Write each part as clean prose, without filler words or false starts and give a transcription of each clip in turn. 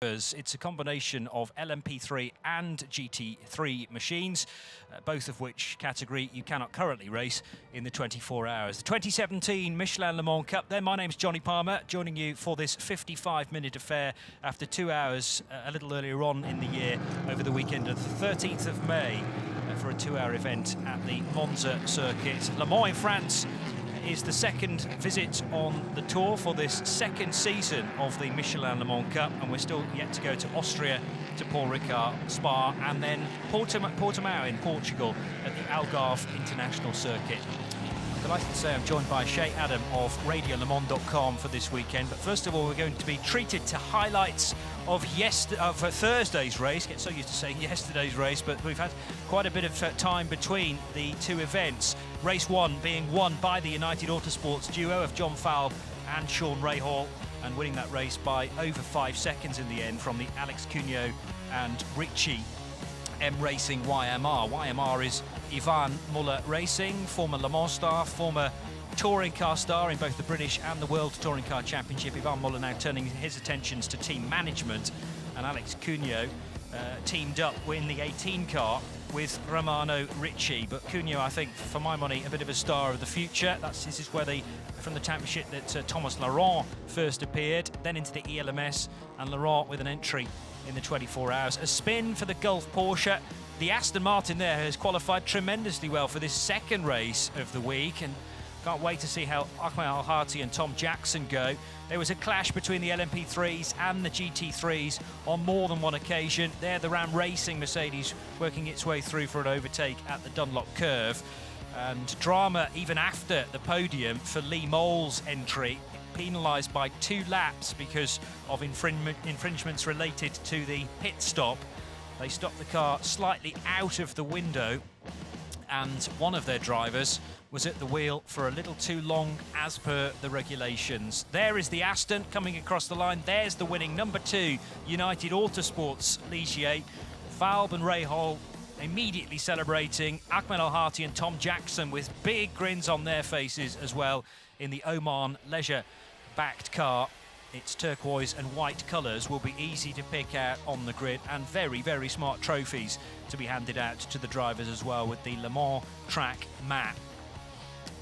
drivers. It's a combination of LMP3 and GT3 machines, both of which category you cannot currently race in the 24 hours. The 2017 Michelin Le Mans Cup then. My name's Johnny Palmer, joining you for this 55-minute affair after 2 hours a little earlier on in the year, over the weekend of the 13th of May, for a 2-hour event at the Monza circuit. Le Mans in France is the second visit on the tour for this second season of the Michelin Le Mans Cup, and we're still yet to go to Austria, to Paul Ricard, Spa, and then Portimao in Portugal at the Algarve International Circuit. I'm delighted to say I'm joined by Shay Adam of RadioLeMans.com for this weekend, but first of all we're going to be treated to highlights of Thursday's race. Get so used to saying yesterday's race, but we've had quite a bit of time between the two events. Race 1 being won by the United Autosports duo of John Falb and Sean Rahal, and winning that race by over 5 seconds in the end from the Alex Cugno and Ricci M Racing YMR. YMR is Yvan Muller Racing, former Le Mans star, former touring car star in both the British and the World Touring Car Championship. Yvan Muller now turning his attentions to team management, and Alex Cugno teamed up in the 18 car with Romano Ricci. But Cugno, I think, for my money, a bit of a star of the future. This is where from the championship that Thomas Laurent first appeared, then into the ELMS, and Laurent with an entry in the 24 hours. A spin for the Gulf Porsche. The Aston Martin there has qualified tremendously well for this second race of the week, and can't wait to see how Ahmed Al-Hati and Tom Jackson go. There was a clash between the LMP3s and the GT3s on more than one occasion. There, the Ram Racing Mercedes working its way through for an overtake at the Dunlop curve. And drama even after the podium for Lee Moll's entry, penalised by 2 laps because of infringements related to the pit stop. They stopped the car slightly out of the window, and one of their drivers was at the wheel for a little too long as per the regulations. There is the Aston coming across the line. There's the winning number 2 United Autosports Ligier. Falb and Rahal immediately celebrating. Ahmed Al-Hati and Tom Jackson with big grins on their faces as well in the Oman leisure-backed car. Its turquoise and white colours will be easy to pick out on the grid, and very, very smart trophies to be handed out to the drivers as well with the Le Mans track map.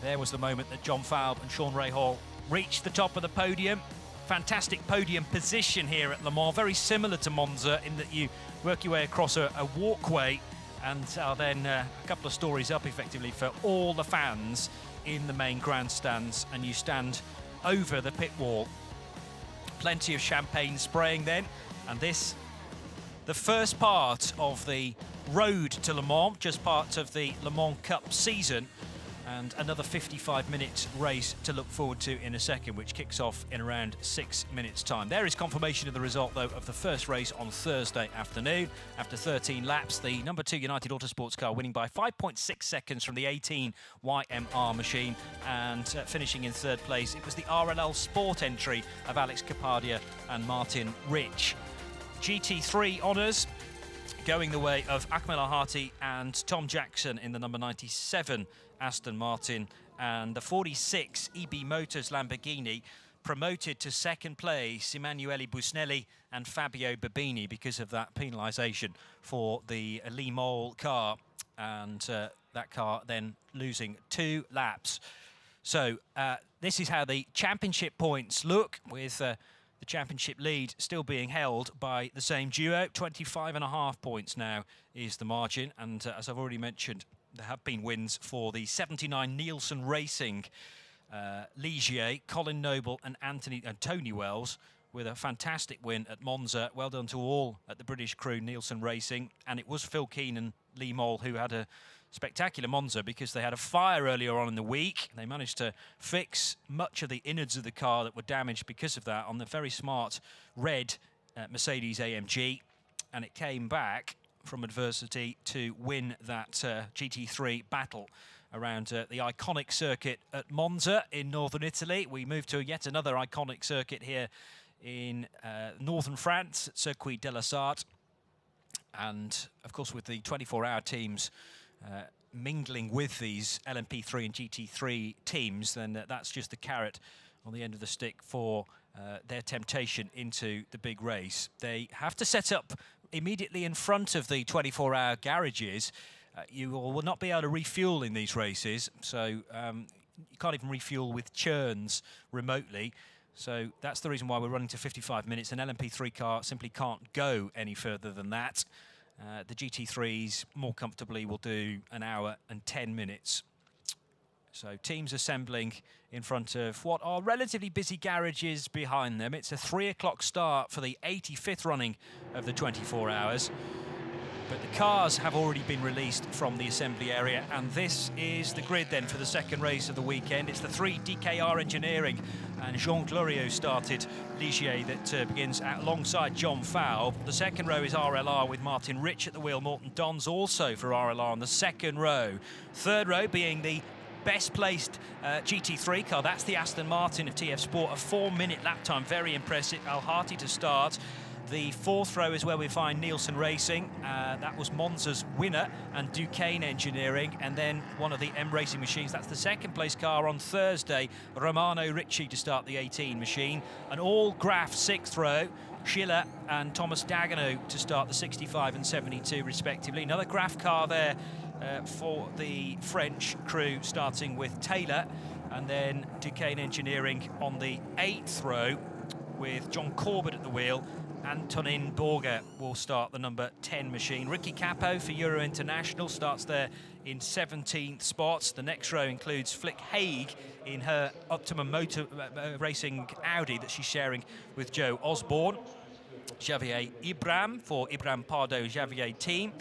There was the moment that John Falb and Sean Rahal reached the top of the podium. Fantastic podium position here at Le Mans, very similar to Monza in that you work your way across a walkway and are then a couple of stories up effectively for all the fans in the main grandstands, and you stand over the pit wall. Plenty of champagne spraying then, and this, the first part of the road to Le Mans, just part of the Le Mans Cup season, and another 55-minute race to look forward to in a second, which kicks off in around 6 minutes' time. There is confirmation of the result, though, of the first race on Thursday afternoon. After 13 laps, the number 2 United Autosports car winning by 5.6 seconds from the 18 YMR machine, and finishing in third place, it was the RLL Sport entry of Alex Kapadia and Martin Rich. GT3 honours going the way of Ahmed Al-Hati and Tom Jackson in the number 97 Aston Martin, and the 46 EB Motors Lamborghini promoted to second place, Emanuele Busnelli and Fabio Babini, because of that penalisation for the Lee Moll car, and that car then losing 2 laps. So this is how the championship points look, with the championship lead still being held by the same duo. 25.5 points now is the margin, and as I've already mentioned, there have been wins for the 79 Nielsen Racing Ligier, Colin Noble and Tony Wells, with a fantastic win at Monza. Well done to all at the British crew, Nielsen Racing. And it was Phil Keane and Lee Moll who had a spectacular Monza, because they had a fire earlier on in the week. They managed to fix much of the innards of the car that were damaged because of that on the very smart red Mercedes AMG, and it came back from adversity to win that GT3 battle around the iconic circuit at Monza in northern Italy. We move to yet another iconic circuit here in northern France at Circuit de la Sarthe, and of course with the 24-hour teams mingling with these LMP3 and GT3 teams, then that's just the carrot on the end of the stick for their temptation into the big race. They have to set up immediately in front of the 24-hour garages. You will not be able to refuel in these races, so you can't even refuel with churns remotely. So that's the reason why we're running to 55 minutes. An LMP3 car simply can't go any further than that. The GT3s more comfortably will do an hour and 10 minutes. So teams assembling in front of what are relatively busy garages behind them. It's a 3 o'clock start for the 85th running of the 24 hours. But the cars have already been released from the assembly area, and this is the grid then for the second race of the weekend. It's the 3 DKR Engineering and Jean Glorieux started Ligier that begins alongside John Falb. The second row is RLR with Martin Rich at the wheel. Morton Dons also for RLR on the second row. Third row being the best placed GT3 car. That's the Aston Martin of TF Sport. A 4-minute lap time, very impressive. Al Hati to start. The fourth row is where we find Nielsen Racing. That was Monza's winner, and Duquesne Engineering, and then one of the M Racing machines. That's the second place car on Thursday, Romano Ricci to start the 18 machine. An all-Graf sixth row, Schiller and Thomas Dagano to start the 65 and 72 respectively. Another Graf car there for the French crew, starting with Taylor, and then Duquesne Engineering on the 8th row with John Corbett at the wheel. Antonin Borger will start the number 10 machine. Ricky Capo for Euro International starts there in 17th spots. The next row includes Flick Haig in her Optimum Motor Racing Audi that she's sharing with Joe Osborne. Javier Ibram for Ibram Pardo Javier team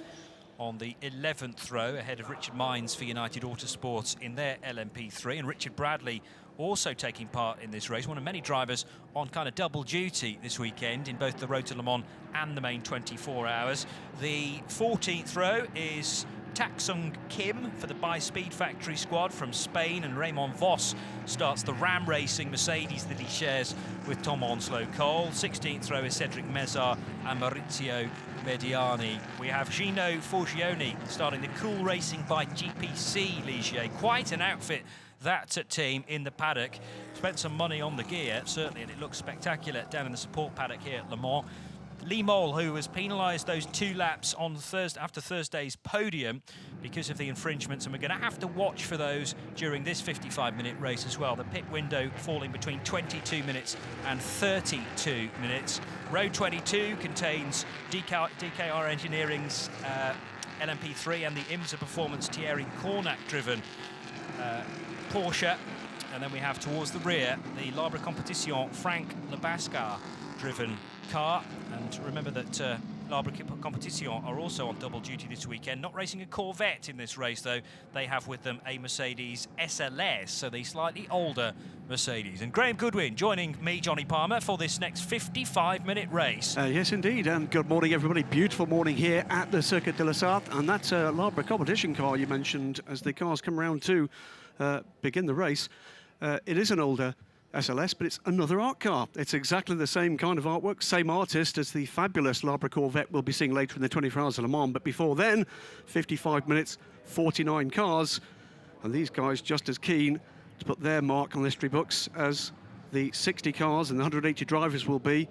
on the 11th row, ahead of Richard Mines for United Autosports in their LMP3, and Richard Bradley also taking part in this race, one of many drivers on kind of double duty this weekend in both the Road to Le Mans and the main 24 hours. The 14th row is Tak Sung Kim for the By Speed Factory squad from Spain, and Raymond Vos starts the Ram Racing Mercedes that he shares with Tom Onslow Cole. 16th row is Cedric Mezar and Maurizio Mediani. We have Gino Forgione starting the Cool Racing by GPC Ligier. Quite an outfit that team in the paddock. Spent some money on the gear, certainly, and it looks spectacular down in the support paddock here at Le Mans. Lee Moll, who was penalised those 2 laps on Thursday after Thursday's podium because of the infringements, and we're going to have to watch for those during this 55-minute race as well. The pit window falling between 22 minutes and 32 minutes. Row 22 contains DKR Engineering's LMP3 and the IMSA Performance Thierry Cornac-driven Porsche, and then we have towards the rear the Labre Competition Frank Lebascar driven car. And remember that Labre Competition are also on double duty this weekend, not racing a Corvette in this race though. They have with them a Mercedes SLS, so the slightly older Mercedes. And Graham Goodwin joining me, Johnny Palmer, for this next 55-minute race. Yes indeed, and good morning everybody. Beautiful morning here at the Circuit de la Sarthe, and that's a Labre Competition car you mentioned as the cars come around to begin the race. It is an older SLS, but it's another art car. It's exactly the same kind of artwork, same artist as the fabulous Labre Corvette we'll be seeing later in the 24 Hours of Le Mans. But before then, 55 minutes, 49 cars, and these guys just as keen to put their mark on the history books as the 60 cars and the 180 drivers will be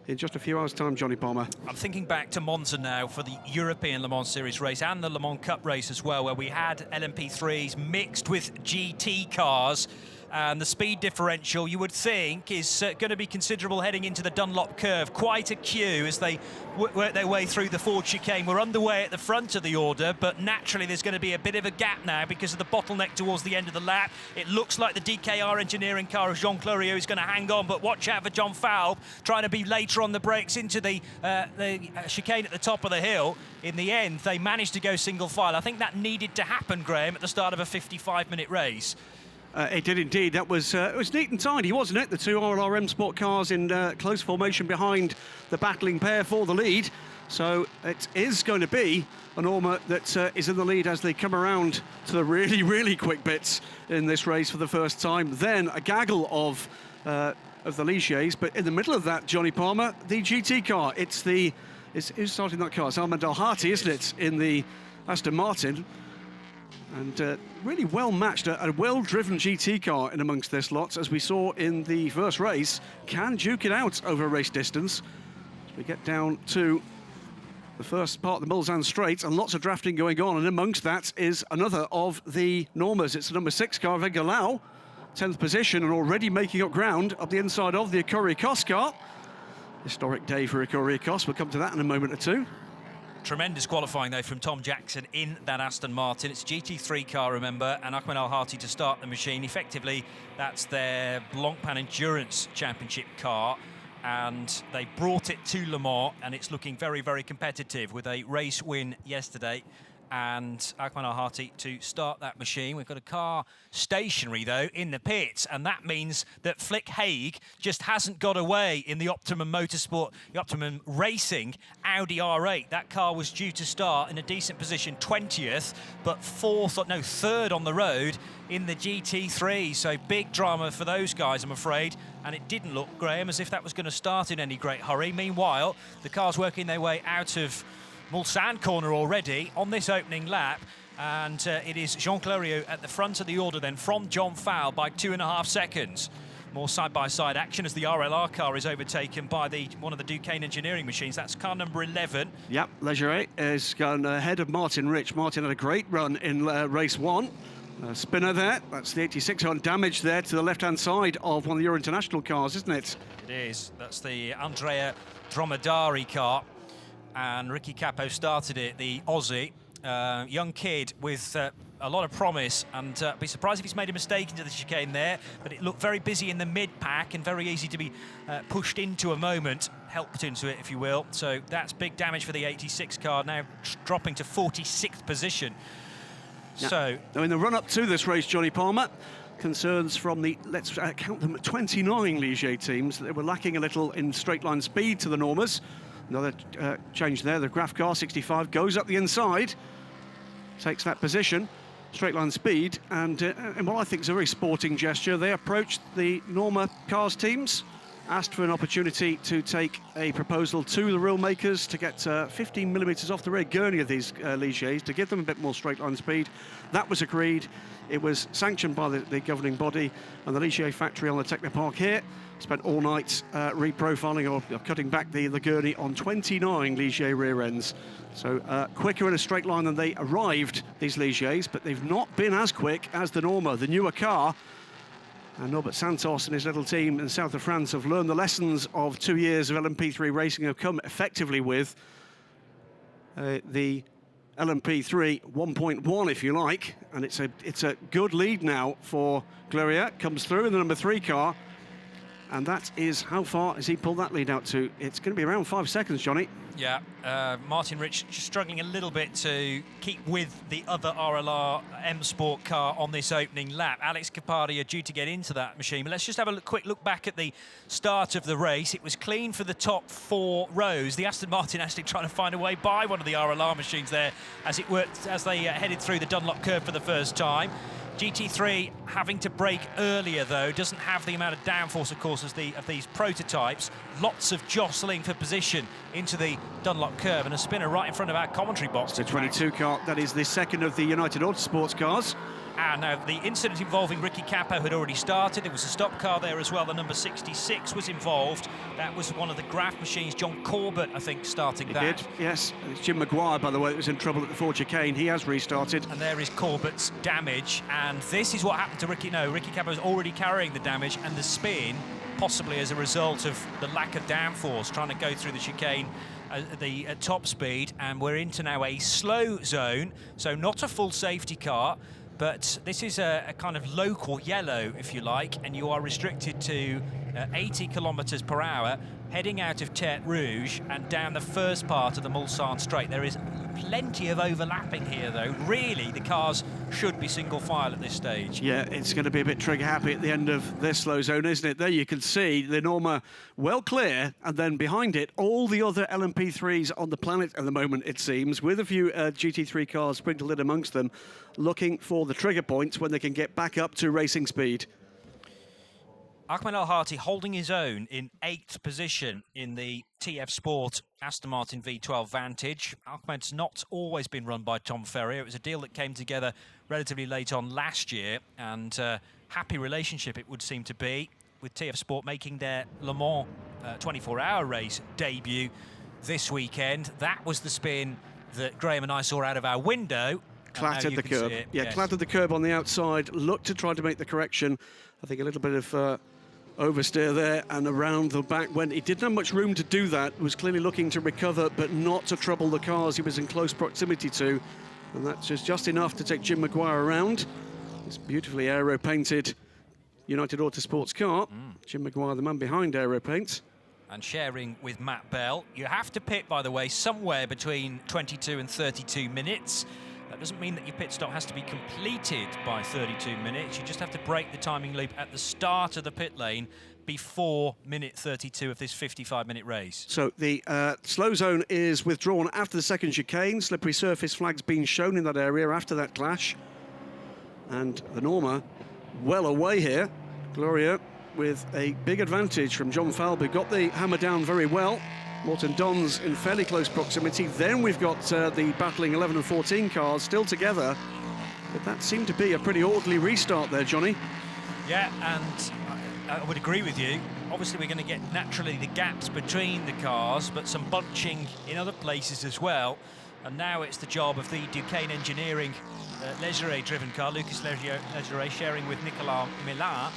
in just a few hours' time, Johnny Palmer. I'm thinking back to Monza now for the European Le Mans Series race and the Le Mans Cup race as well, where we had LMP3s mixed with GT cars. And the speed differential, you would think, is going to be considerable heading into the Dunlop curve. Quite a queue as they work their way through the Ford chicane. We're underway at the front of the order, but naturally there's going to be a bit of a gap now because of the bottleneck towards the end of the lap. It looks like the DKR Engineering car of Jean Glorieux is going to hang on, but watch out for John Falb trying to be later on the brakes into the chicane at the top of the hill. In the end, they managed to go single file. I think that needed to happen, Graham, at the start of a 55-minute race. It did indeed. That was it was neat and tidy, wasn't it? The two RLRM Sport cars in close formation behind the battling pair for the lead. So it is going to be an Norma that is in the lead as they come around to the really, really quick bits in this race for the first time. Then a gaggle of the Ligiers, but in the middle of that, Johnny Palmer, the GT car. Who's starting that car? It's Armand Al Hati, isn't it, in the Aston Martin. And really well matched, a well-driven GT car in amongst this lot, as we saw in the first race, can duke it out over a race distance. As we get down to the first part of the Mulsanne Straight, and lots of drafting going on, and amongst that is another of the Normas. It's the number 6 car, Vega Lau, 10th position, and already making up ground up the inside of the Ikuriakos car. Historic day for Ikuriakos, we'll come to that in a moment or two. Tremendous qualifying, though, from Tom Jackson in that Aston Martin. It's a GT3 car, remember, and Ahmed Al-Hati to start the machine. Effectively, that's their Blancpain Endurance Championship car, and they brought it to Le Mans, and it's looking very, very competitive with a race win yesterday. And Ahmed Al-Hati to start that machine. We've got a car stationary, though, in the pits, and that means that Flick Haig just hasn't got away in the Optimum Motorsport, the Optimum Racing Audi R8. That car was due to start in a decent position, 20th, but third on the road in the GT3. So big drama for those guys, I'm afraid. And it didn't look, Graham, as if that was going to start in any great hurry. Meanwhile, the car's working their way out of Mulsanne corner already on this opening lap, and it is Jean Cleriot at the front of the order then from John Fowle by 2.5 seconds. More side-by-side action as the RLR car is overtaken by one of the Duquesne engineering machines. That's car number 11. Yep, Leger has gone ahead of Martin Rich. Martin had a great run in race 1. Spinner there, that's the 86 on damage there to the left-hand side of one of the Euro International cars, isn't it? It is. That's the Andrea Dromedari car. And Ricky Capo started it, the Aussie. Young kid with a lot of promise, and be surprised if he's made a mistake into the chicane there, but it looked very busy in the mid-pack and very easy to be pushed into a moment, helped into it, if you will. So that's big damage for the 86 car, now dropping to 46th position. Yeah. So now in the run-up to this race, Johnny Palmer, concerns from the, let's count them, 29 Ligier teams, that they were lacking a little in straight-line speed to the Normas. Another change there, the Graf car 65 goes up the inside, takes that position, straight line speed, and in what I think is a very sporting gesture, they approached the Norma cars teams, asked for an opportunity to take a proposal to the rule makers to get 15 millimetres off the rear gurney of these Ligiers to give them a bit more straight line speed. That was agreed. It was sanctioned by the governing body, and the Ligier factory on the Technopark here spent all night reprofiling or cutting back the gurney on 29 Ligier rear ends. So quicker in a straight line than they arrived, these Ligiers, but they've not been as quick as the Norma, the newer car. And Norbert Santos and his little team in the south of France have learned the lessons of 2 years of LMP3 racing, have come effectively with the LMP3 1.1, if you like, and it's a good lead now for Glorieux. Comes through in the number 3 car, and that is, how far has he pulled that lead out to? It's going to be around 5 seconds, Johnny. Yeah, Martin Rich just struggling a little bit to keep with the other RLR M Sport car on this opening lap. Alex Capari are due to get into that machine, but let's just have a quick look back at the start of the race. It was clean for the top 4 rows. The Aston Martin actually trying to find a way by one of the RLR machines there as they headed through the Dunlop curve for the first time. GT3 having to brake earlier, though, doesn't have the amount of downforce, of course, as of these prototypes. Lots of jostling for position into the Dunlop curve, and a spinner right in front of our commentary box. The 22 car, that is the second of the United Autosports cars. And now the incident involving Ricky Capo had already started. There was a stop car there as well. The number 66 was involved. That was one of the Graf machines. John Corbett, I think, starting that. He did, yes. It's Jim Maguire, by the way, that was in trouble at the Ford chicane. He has restarted. And there is Corbett's damage. And this is what happened to Ricky. No, Ricky Capo is already carrying the damage and the spin, possibly as a result of the lack of downforce, trying to go through the chicane at top speed. And we're into now a slow zone, so not a full safety car. But this is a kind of local yellow, if you like, and you are restricted to 80 kilometres per hour, heading out of Tertre Rouge and down the first part of the Mulsanne Straight. There is plenty of overlapping here, though. Really, the cars should be single file at this stage. Yeah, it's going to be a bit trigger happy at the end of this slow zone, isn't it? There you can see the Norma well clear, and then behind it, all the other LMP3s on the planet at the moment, it seems, with a few GT3 cars sprinkled in amongst them, looking for the trigger points when they can get back up to racing speed. Ahmed El Hati holding his own in 8th position in the TF Sport Aston Martin V12 Vantage. Ahmed's not always been run by Tom Ferrier. It was a deal that came together relatively late on last year, and happy relationship it would seem to be, with TF Sport making their Le Mans 24-hour race debut this weekend. That was the spin that Graham and I saw out of our window. Clattered the curb. Yeah, yes. Clattered the curb on the outside, looked to try to make the correction. I think a little bit of oversteer there, and around the back when he didn't have much room to do that. Was clearly looking to recover, but not to trouble the cars he was in close proximity to. And that's just enough to take Jim Maguire around. This beautifully aero-painted United Autosports car. Jim Maguire, the man behind Aero Paint. And sharing with Matt Bell. You have to pit, by the way, somewhere between 22 and 32 minutes. That doesn't mean that your pit stop has to be completed by 32 minutes. You just have to break the timing loop at the start of the pit lane before minute 32 of this 55-minute race. So the slow zone is withdrawn after the second chicane. Slippery surface flags being shown in that area after that clash. And the Norma well away here. Gloria with a big advantage from John Falby. Got the hammer down very well. Morton Dons in fairly close proximity. Then we've got the battling 11 and 14 cars still together. But that seemed to be a pretty orderly restart there, Johnny. Yeah, and I would agree with you. Obviously, we're going to get naturally the gaps between the cars, but some bunching in other places as well. And now it's the job of the Duquesne Engineering Leggeret-driven car, Lucas Leggeret, sharing with Nicolas Millar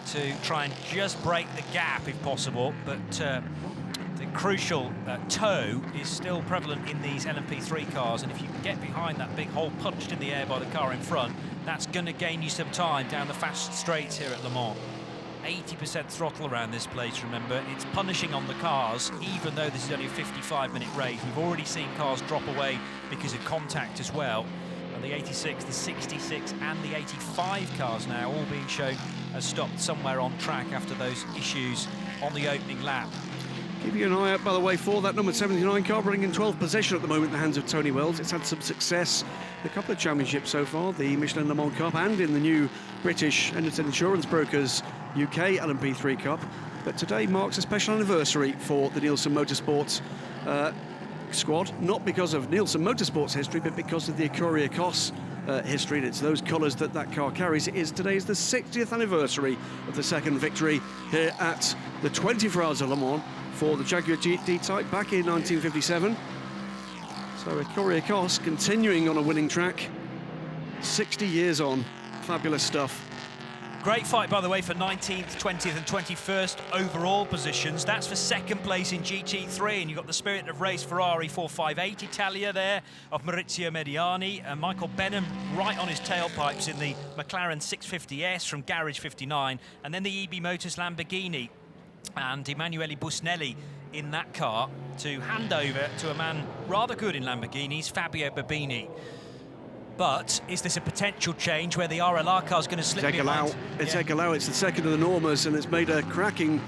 to try and just break the gap if possible. But the crucial toe is still prevalent in these LMP3 cars, and if you can get behind that big hole punched in the air by the car in front, that's going to gain you some time down the fast straights here at Le Mans. 80% throttle around this place, remember. It's punishing on the cars, even though this is only a 55-minute race. We've already seen cars drop away because of contact as well. And the 86, the 66 and the 85 cars now all being shown as stopped somewhere on track after those issues on the opening lap. Keeping an eye out, by the way, for that number 79 car, running in 12th position at the moment in the hands of Tony Wells. It's had some success in a couple of championships so far, the Michelin Le Mans Cup and in the new British Insurance Brokers UK LMP3 Cup. But today marks a special anniversary for the Nielsen Motorsports squad, not because of Nielsen Motorsports history, but because of the Ecurie Ecos history, and it's those colours that that car carries. Today is the 60th anniversary of the second victory here at the 24 Hours of Le Mans for the Jaguar D-Type back in 1957. So Ecurie Ecos continuing on a winning track, 60 years on. Fabulous stuff. Great fight, by the way, for 19th, 20th and 21st overall positions. That's for second place in GT3, and you've got the Spirit of Race Ferrari 458 Italia there of Maurizio Mediani, and Michael Benham right on his tailpipes in the McLaren 650S from Garage 59, and then the EB Motors Lamborghini and Emanuele Busnelli in that car to hand over to a man rather good in Lamborghinis, Fabio Babini. But is this a potential change where the RLR car is going to slip behind? It's Egalau, it's the second of the Normas, and it's made a cracking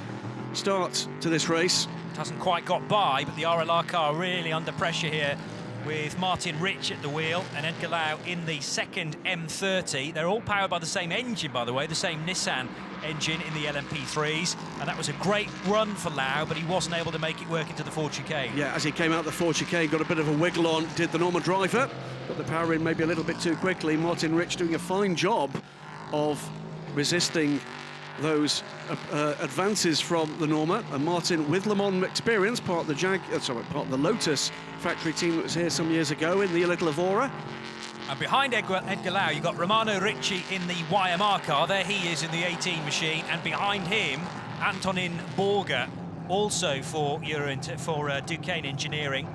start to this race. It hasn't quite got by, but the RLR car really under pressure here with Martin Rich at the wheel and Edgar Lau in the second M30. They're all powered by the same engine, by the way, the same Nissan engine in the LMP3s, and that was a great run for Lau, but he wasn't able to make it work into the Ford chicane. Yeah, as he came out the Ford chicane, got a bit of a wiggle on, did the Norma driver, but the power in maybe a little bit too quickly. Martin Rich doing a fine job of resisting those advances from the Norma, and Martin with Le Mans experience, part of the Lotus factory team that was here some years ago in the Little Evora. And behind Edgar Lau, you've got Romano Ricci in the YMR car. There he is in the 18 machine, and behind him, Antonin Borger, also for Duquesne Engineering.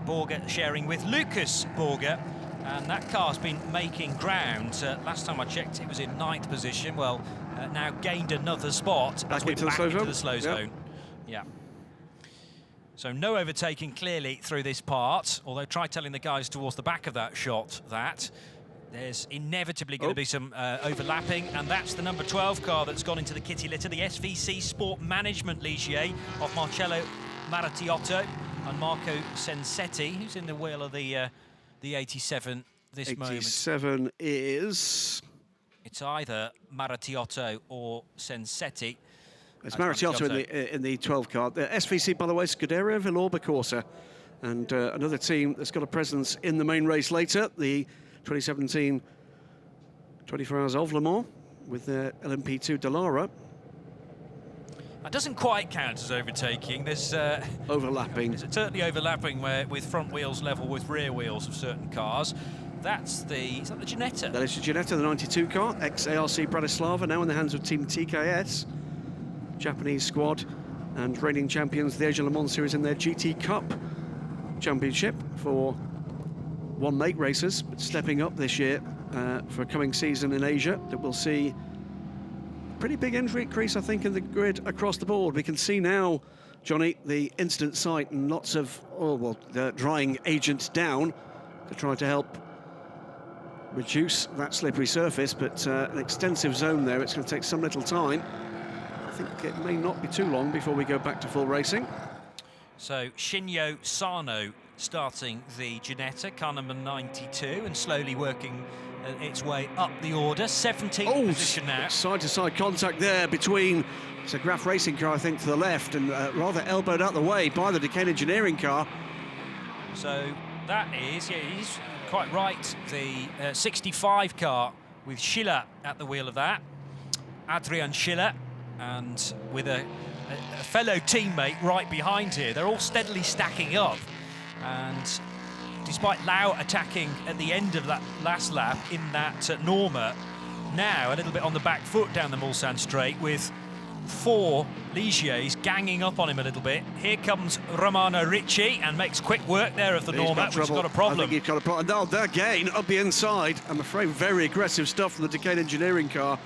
Borger sharing with Lucas Borger, and that car's been making ground. Last time I checked, it was in 9th position. Well, now gained another spot as we're back into the slow zone. Yeah. So no overtaking clearly through this part, although try telling the guys towards the back of that shot that there's inevitably going to be some overlapping, and that's the number 12 car that's gone into the kitty litter, the SVC Sport Management Ligier of Marcello Marattiotto and Marco Sensetti, who's in the wheel of the 87 this moment. 87 is... It's either Marattiotto or Sensetti. It's Mariciotto in the 12 car. The SVC, by the way, Scuderia Villorba Corsa. And another team that's got a presence in the main race later, the 2017 24 Hours of Le Mans with their LMP2 Dallara. That doesn't quite count as overtaking. There's overlapping. There's certainly overlapping with front wheels level with rear wheels of certain cars. Is that the Ginetta? That is the Ginetta, the 92 car, ex-ARC Bratislava, now in the hands of Team TKS. Japanese squad and reigning champions of the Asia Le Mans Series in their GT Cup Championship for one-make racers, but stepping up this year for a coming season in Asia that will see a pretty big injury increase, I think, in the grid across the board. We can see now, Johnny, the incident site and lots of, drying agents down to try to help reduce that slippery surface, but an extensive zone there. It's going to take some little time. I think it may not be too long before we go back to full racing. So Shinyo Sano starting the Ginetta, car number 92, and slowly working its way up the order. 17th position now. Side-to-side contact there between, it's a Graf Racing car, I think, to the left, and rather elbowed out the way by the Decane Engineering car. So that is, yeah, he's quite right, the 65 car with Schiller at the wheel of that. Adrian Schiller, and with a fellow teammate right behind here. They're all steadily stacking up, and despite Lau attacking at the end of that last lap in that Norma, now a little bit on the back foot down the Mulsanne straight with 4 Ligiers ganging up on him a little bit. Here comes Romano Ricci and makes quick work there of the Norma, which has got a problem. I think he's got a problem. Now, again, up the inside, I'm afraid very aggressive stuff from the Decane Engineering car.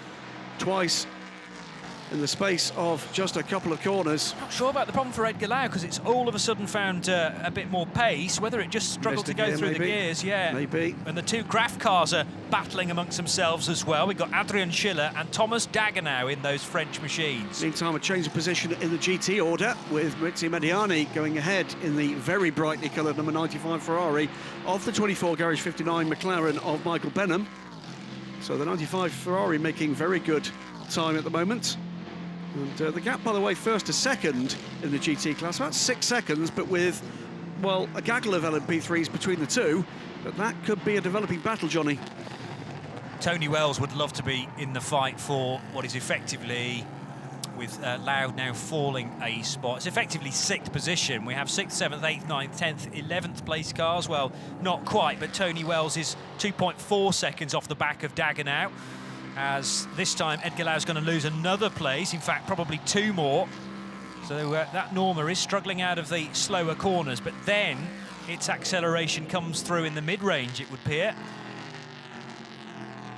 Twice in the space of just a couple of corners. Not sure about the problem for Edgar Lau, because it's all of a sudden found a bit more pace, whether it just struggled to go through the gears. Yeah, maybe. And the 2 Graf cars are battling amongst themselves as well. We've got Adrian Schiller and Thomas Dagenau in those French machines. Meantime, a change of position in the GT order with Maurizio Mediani going ahead in the very brightly coloured number 95 Ferrari of the 24 Garage 59 McLaren of Michael Benham. So the 95 Ferrari making very good time at the moment. And the gap, by the way, first to second in the GT class, about 6 seconds, but with, well, a gaggle of LMP3s between the two. But that could be a developing battle, Johnny. Tony Wells would love to be in the fight for what is effectively, with Loud now falling a spot, it's effectively 6th position. We have 6th, 7th, 8th, 9th, 10th, 11th place cars. Well, not quite, but Tony Wells is 2.4 seconds off the back of Dagenau, as this time Edgar Lau's going to lose another place, in fact probably 2 more. So that Norma is struggling out of the slower corners, but then its acceleration comes through in the mid-range, it would appear.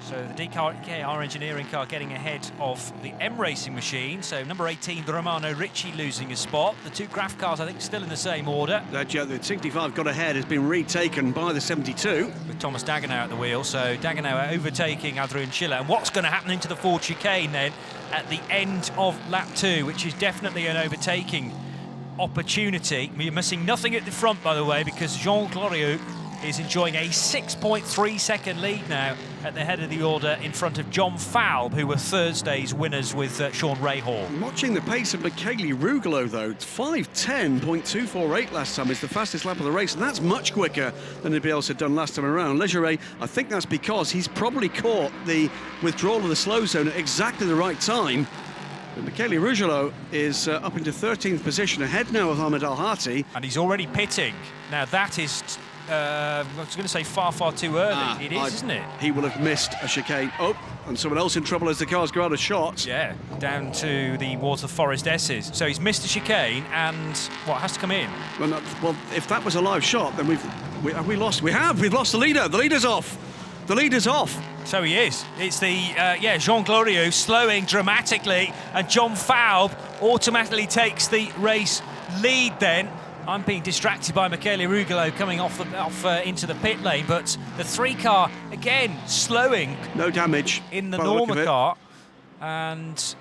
So the DKR Engineering car getting ahead of the M Racing machine. So number 18, the Romano Ricci, losing a spot. The 2 Graf cars, I think, still in the same order. The 65 got ahead, has been retaken by the 72. With Thomas Dagenau at the wheel. So Dagenau overtaking Adrian Schiller. And what's going to happen into the Ford chicane then at the end of lap 2, which is definitely an overtaking opportunity. We're missing nothing at the front, by the way, because Jean Glorieux is enjoying a 6.3 second lead now at the head of the order in front of John Falb, who were Thursday's winners with Sean Rahal. Watching the pace of Michele Rugolo, though, 5:10.248 last time is the fastest lap of the race, and that's much quicker than anybody else had done last time around. Leggeret, I think that's because he's probably caught the withdrawal of the slow zone at exactly the right time. But Michele Rugolo is up into 13th position, ahead now of Ahmed Al-Hati. And he's already pitting. Now that is I was going to say far too early. It is, isn't it? He will have missed a chicane. Oh, and someone else in trouble as the cars go out of shot. Yeah, down towards the Forest S's. So he's missed a chicane, and what has to come in? Well, if that was a live shot, then we've lost the leader. The leader's off. The leader's off. So he is. It's the Jean Glorieux slowing dramatically, and John Falb automatically takes the race lead then. I'm being distracted by Michele Rugolo coming off into the pit lane, but the 3 car again slowing. No damage in the Norma car, and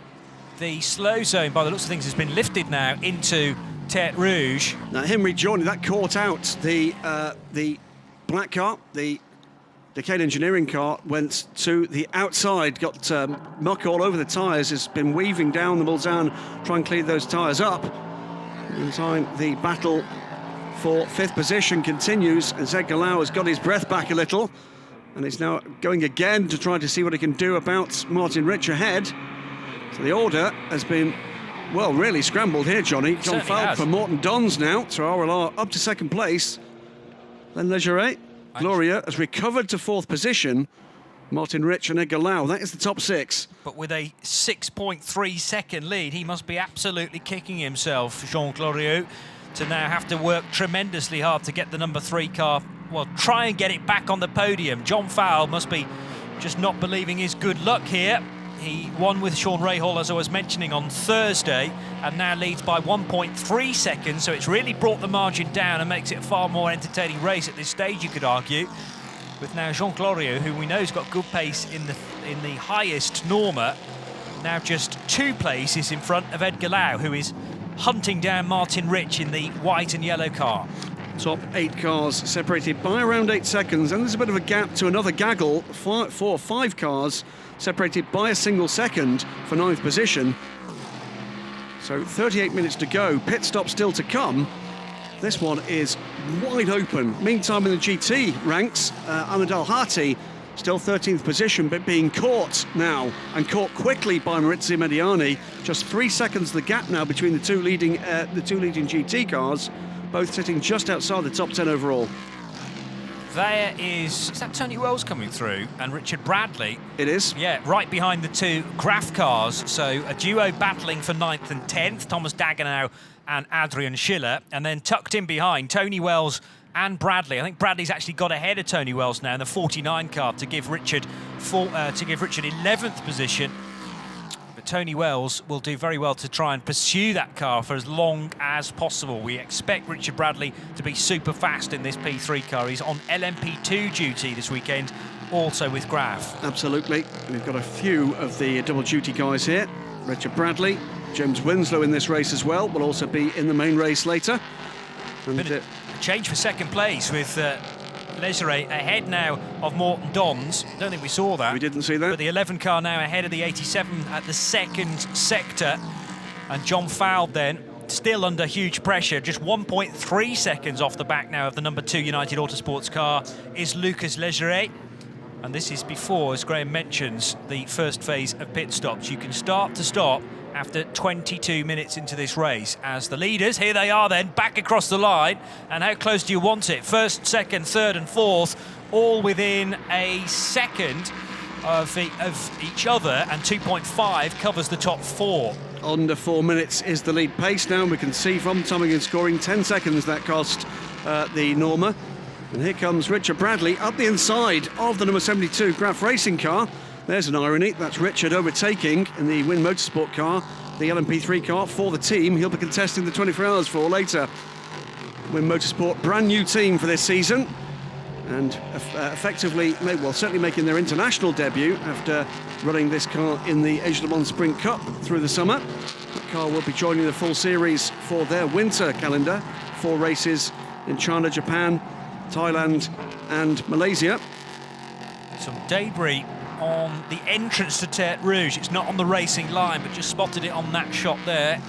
the slow zone, by the looks of things, has been lifted now into Tertre Rouge. Now him rejoining, that caught out the black car, the Decade Engineering car went to the outside, got muck all over the tyres, has been weaving down the Mulsanne, trying to clean those tyres up. In time, the battle for 5th position continues, and Zed Galau has got his breath back a little, and he's now going again to try to see what he can do about Martin Rich ahead. So the order has been, well, really scrambled here, Johnny. John Falk for Morton Dons now, so RLR up to 2nd place. Then Leggeret. Gloria has recovered to 4th position. Martin Rich and Edgar Lau, that is the top 6. But with a 6.3 second lead, he must be absolutely kicking himself, Jean Glorieux, to now have to work tremendously hard to get the number 3 car, well, try and get it back on the podium. John Fowle must be just not believing his good luck here. He won with Sean Rahal, as I was mentioning, on Thursday, and now leads by 1.3 seconds, so it's really brought the margin down and makes it a far more entertaining race at this stage, you could argue. With now Jean Glorieux, who we know has got good pace in the highest Norma, now just 2 places in front of Edgar Lau, who is hunting down Martin Rich in the white and yellow car. Top 8 cars separated by around 8 seconds, and there's a bit of a gap to another gaggle, 4 or 5 cars separated by a single second for 9th position. So 38 minutes to go, pit stop still to come. This one is wide open. Meantime, in the GT ranks, Ahmed Al-Hati still 13th position, but being caught now, and caught quickly by Maurizio Mediani. Just 3 seconds the gap now between the two leading GT cars, both sitting just outside the top 10 overall. There is that Tony Wells coming through, and Richard Bradley? It is. Yeah, right behind the 2 Graf cars, so a duo battling for 9th and 10th, Thomas Dagenau and Adrian Schiller, and then tucked in behind, Tony Wells and Bradley. I think Bradley's actually got ahead of Tony Wells now in the 49 car to give Richard 11th position. But Tony Wells will do very well to try and pursue that car for as long as possible. We expect Richard Bradley to be super fast in this P3 car. He's on LMP2 duty this weekend, also with Graf. Absolutely. We've got a few of the double duty guys here. Richard Bradley, James Winslow in this race as well, will also be in the main race later. And a change for 2nd place with Leggeret ahead now of Morton Dons. Don't think we saw that. We didn't see that. But the 11 car now ahead of the 87 at the 2nd sector. And John Fowle then still under huge pressure. Just 1.3 seconds off the back now of the number 2 United Autosports car is Lucas Leggeret. And this is before, as Graham mentions, the first phase of pit stops. You can start to stop after 22 minutes into this race as the leaders, here they are then, back across the line. And how close do you want it? 1st, 2nd, 3rd and 4th, all within a second of each other, and 2.5 covers the top 4. Under 4 minutes is the lead pace now. We can see from timing and scoring, 10 seconds that cost the Norma. And here comes Richard Bradley up the inside of the number 72 Graf Racing car. There's an irony, that's Richard overtaking in the Win Motorsport car, the LMP3 car for the team. He'll be contesting the 24 Hours for later. Win Motorsport, brand new team for this season, and effectively, well, certainly making their international debut after running this car in the Asia Le Mans Sprint Cup through the summer. That car will be joining the full series for their winter calendar. 4 races in China, Japan, Thailand and Malaysia. Some debris on the entrance to Tertre Rouge. It's not on the racing line, but just spotted it on that shot there.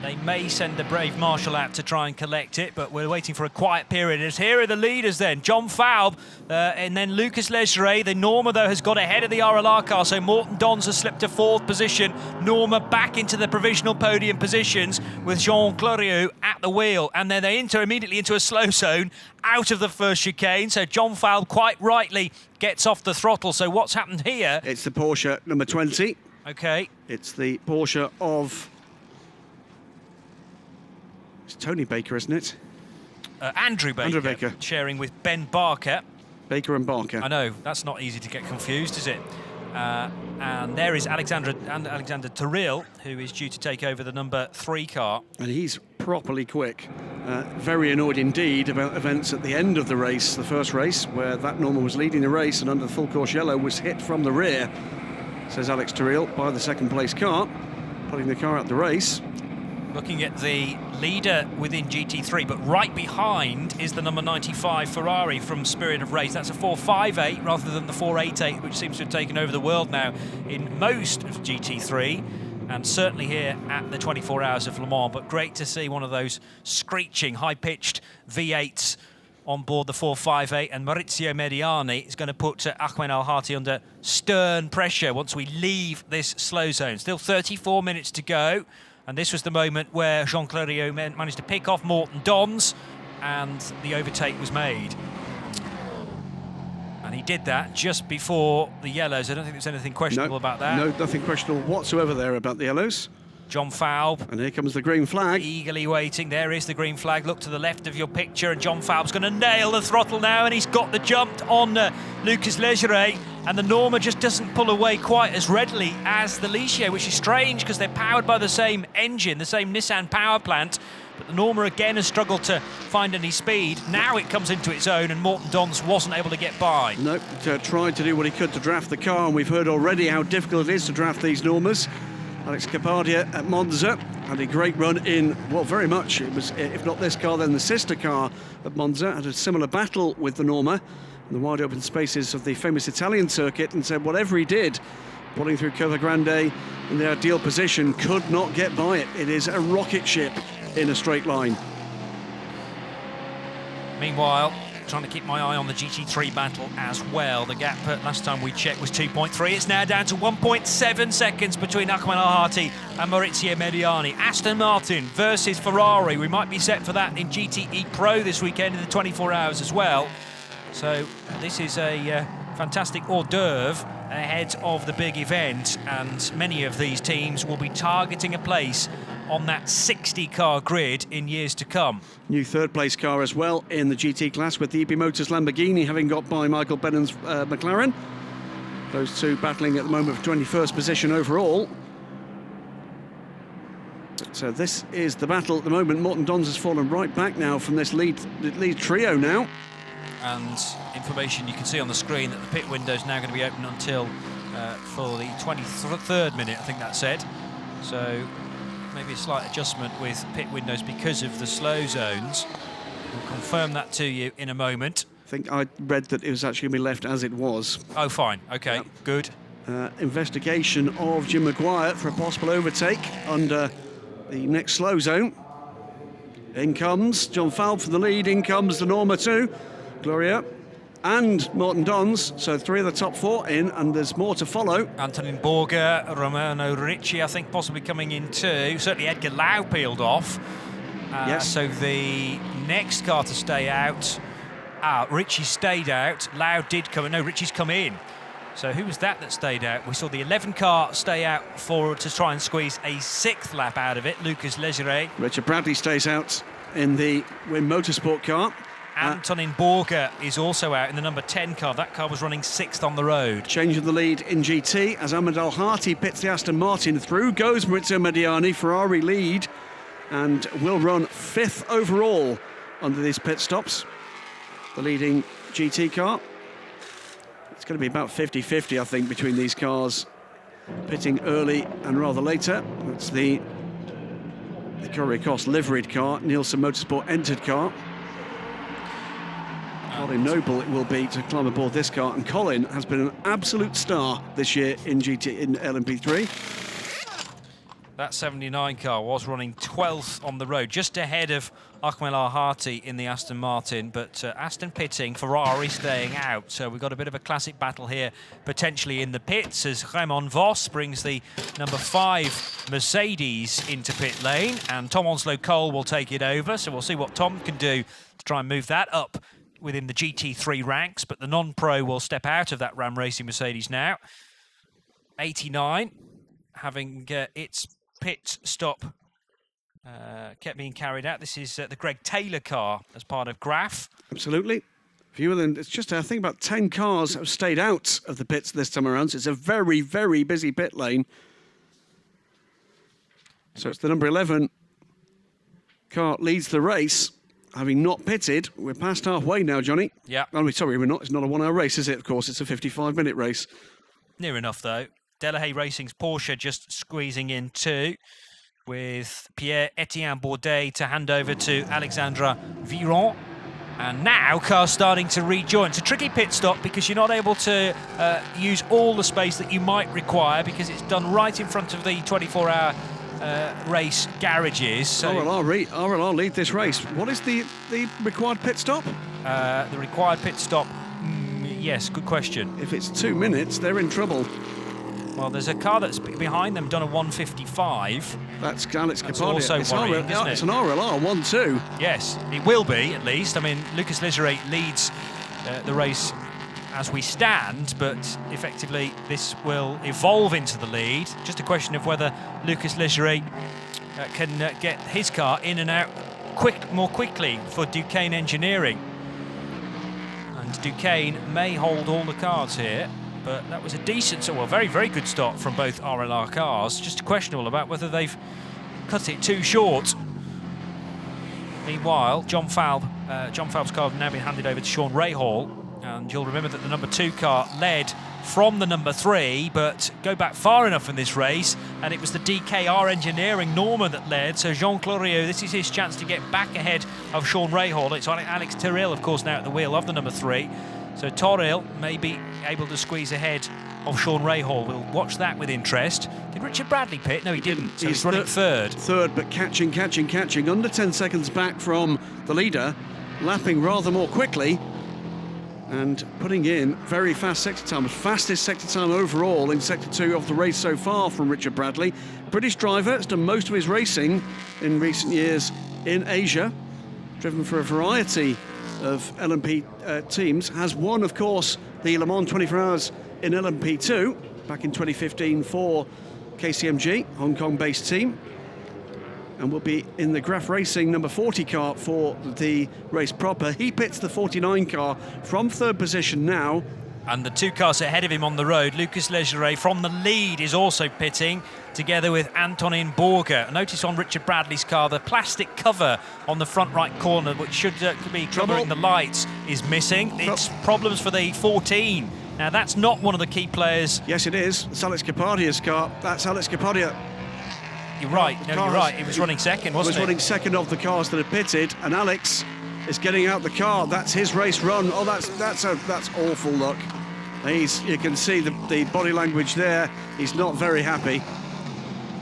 They may send a brave marshal out to try and collect it, but we're waiting for a quiet period. As here are the leaders then, John Fowle and then Lucas Leggeret. The Norma, though, has got ahead of the RLR car, so Morton Dons has slipped to 4th position. Norma back into the provisional podium positions with Jean Glorieux at the wheel, and then they enter immediately into a slow zone out of the first chicane, so John Fowle quite rightly gets off the throttle. So what's happened here? It's the Porsche number 20. Okay. It's the Porsche of... It's Tony Baker, isn't it? Andrew Baker. Andrew Baker. Sharing with Ben Barker. Baker and Barker. I know, that's not easy to get confused, is it? And there is Alexander Terrell, who is due to take over the number 3 car. And he's properly quick. Very annoyed indeed about events at the end of the race, the first race, where that Norman was leading the race and under the full course yellow was hit from the rear, says Alex Terrell, by the 2nd place car, putting the car out the race. Looking at the leader within GT3, but right behind is the number 95 Ferrari from Spirit of Race. That's a 4.58 rather than the 4.88, which seems to have taken over the world now in most of GT3, and certainly here at the 24 Hours of Le Mans. But great to see one of those screeching, high-pitched V8s on board the 4.58, and Maurizio Mediani is going to put Ahmed Al-Hati under stern pressure once we leave this slow zone. Still 34 minutes to go. And this was the moment where Jean Clariot managed to pick off Morton Dons, and the overtake was made. And he did that just before the yellows. I don't think there's anything questionable about that. No, nothing questionable whatsoever there about the yellows. John Falb. And here comes the green flag. Eagerly waiting. There is the green flag. Look to the left of your picture, and John Falb's going to nail the throttle now, and he's got the jump on Lucas Legeret. And the Norma just doesn't pull away quite as readily as the Ligier, which is strange because they're powered by the same engine, the same Nissan power plant. But the Norma again has struggled to find any speed. Now it comes into its own, and Morton Dons wasn't able to get by. No, tried to do what he could to draft the car, and we've heard already how difficult it is to draft these Normas. Alex Capardia at Monza had a great run in, well, very much. It was, if not this car, then the sister car at Monza. Had a similar battle with the Norma in the wide open spaces of the famous Italian circuit, and said whatever he did, pulling through Cova Grande in the ideal position, could not get by it. It is a rocket ship in a straight line. Meanwhile, trying to keep my eye on the GT3 battle as well. The gap last time we checked was 2.3. It's now down to 1.7 seconds between Ahmed Al-Hati and Maurizio Mediani. Aston Martin versus Ferrari. We might be set for that in GTE Pro this weekend in the 24 Hours as well. So this is a fantastic hors d'oeuvre ahead of the big event, and many of these teams will be targeting a place on that 60-car grid in years to come. New third-place car as well in the GT class, with the EP Motors Lamborghini having got by Michael Bennon's McLaren. Those two battling at the moment for 21st position overall. So this is the battle at the moment. Morton Dons has fallen right back now from this lead trio now. And information you can see on the screen that the pit window is now going to be open until for the 23rd minute, I think that said. So maybe a slight adjustment with pit windows because of the slow zones. We'll confirm that to you in a moment. I think I read that it was actually going to be left as it was. Oh, fine. OK, yep. Good. Investigation of Jim Maguire for a possible overtake under the next slow zone. In comes John Falb for the lead. In comes the Norma 2. Gloria and Morton Dons, so three of the top four in, and there's more to follow. Antonin Borger, Romano Ricci, I think possibly coming in too. Certainly Edgar Lau peeled off. Yes. So the next car to stay out, Ricci stayed out. Lau did come in. No, Ricci's come in. So who was that stayed out? We saw the 11 car stay out to try and squeeze a sixth lap out of it. Lucas Legeret. Richard Bradley stays out in the Win Motorsport car. Antonin Borger is also out in the number 10 car. That car was running sixth on the road. Change of the lead in GT as Ahmed Al-Hati pits the Aston Martin. Through goes Maurizio Mediani, Ferrari lead, and will run fifth overall under these pit stops. The leading GT car. It's going to be about 50-50, I think, between these cars pitting early and rather later. That's the Corrie-Cost liveried car, Nielsen Motorsport entered car. Colin Noble it will be to climb aboard this car, and Colin has been an absolute star this year in LMP3. That 79 car was running 12th on the road, just ahead of Ahmed Al-Hati in the Aston Martin, but Aston pitting, Ferrari staying out. So we've got a bit of a classic battle here, potentially in the pits, as Raymond Vos brings the number 5 Mercedes into pit lane, and Tom Onslow-Cole will take it over. So we'll see what Tom can do to try and move that up within the GT3 ranks, but the non-pro will step out of that Ram Racing Mercedes now. 89, having its pit stop kept being carried out. This is the Greg Taylor car as part of Graf. Absolutely. Fewer than, it's just, I think about 10 cars have stayed out of the pits this time around, so it's a very, very busy pit lane. So it's the number 11 car leads the race. Having not pitted, we're past halfway now, Johnny. Yeah. Oh, sorry, we're not. It's not a 1 hour race, is it? Of course, it's a 55-minute race. Near enough, though. Delahaye Racing's Porsche just squeezing in too. with Pierre-Etienne Bourdais to hand over to Alexandra Viron. And now cars starting to rejoin. It's a tricky pit stop because you're not able to use all the space that you might require because it's done right in front of the 24-hour race garages. So RLR lead this race. What is the required pit stop? The required pit stop, yes, good question. If it's 2 minutes, they're in trouble. Well, there's a car that's behind them done a 1:55. That's Alex That's Capardi. also worrying, isn't it? It's an RLR 1-2. Yes, it will be, at least. I mean, Lucas Lézeret leads the race as we stand, but effectively this will evolve into the lead. Just a question of whether Lucas Lézeret can get his car in and out more quickly for Duquesne Engineering. And Duquesne may hold all the cards here. But that was a decent, well, very, very good start from both RLR cars. Just questionable about whether they've cut it too short. Meanwhile, John Falb's car has now been handed over to Sean Rahal. And you'll remember that the number 2 car led from the number 3, but go back far enough in this race, and it was the DKR Engineering Norma that led. So Jean Cloriot, this is his chance to get back ahead of Sean Rahal. It's Alex Tyrrell, of course, now at the wheel of the number 3. So Toril may be able to squeeze ahead of Sean Rahal. We'll watch that with interest. Did Richard Bradley pit? No, he didn't. So he's running third. Third, but catching. Under 10 seconds back from the leader, lapping rather more quickly and putting in very fast sector time. Fastest sector time overall in Sector 2 of the race so far from Richard Bradley. British driver, has done most of his racing in recent years in Asia. Driven for a variety of LMP teams, has won, of course, the Le Mans 24 Hours in LMP2 back in 2015 for KCMG, Hong Kong-based team, and will be in the Graf Racing number 40 car for the race proper. He pits the 49 car from third position now. And the 2 cars ahead of him on the road, Lucas Lézeret from the lead is also pitting, together with Antonin Borger. Notice on Richard Bradley's car, the plastic cover on the front right corner, which should be covering the lights, is missing. It's problems for the 14. Now, that's not one of the key players. Yes, it is. It's Alex Capardia's car. That's Alex Capardia. You're right. No, you're right. He was running second, wasn't he? He was running second of the cars that had pitted, and Alex is getting out the car. That's his race run. Oh, that's awful look. You can see the body language there. He's not very happy.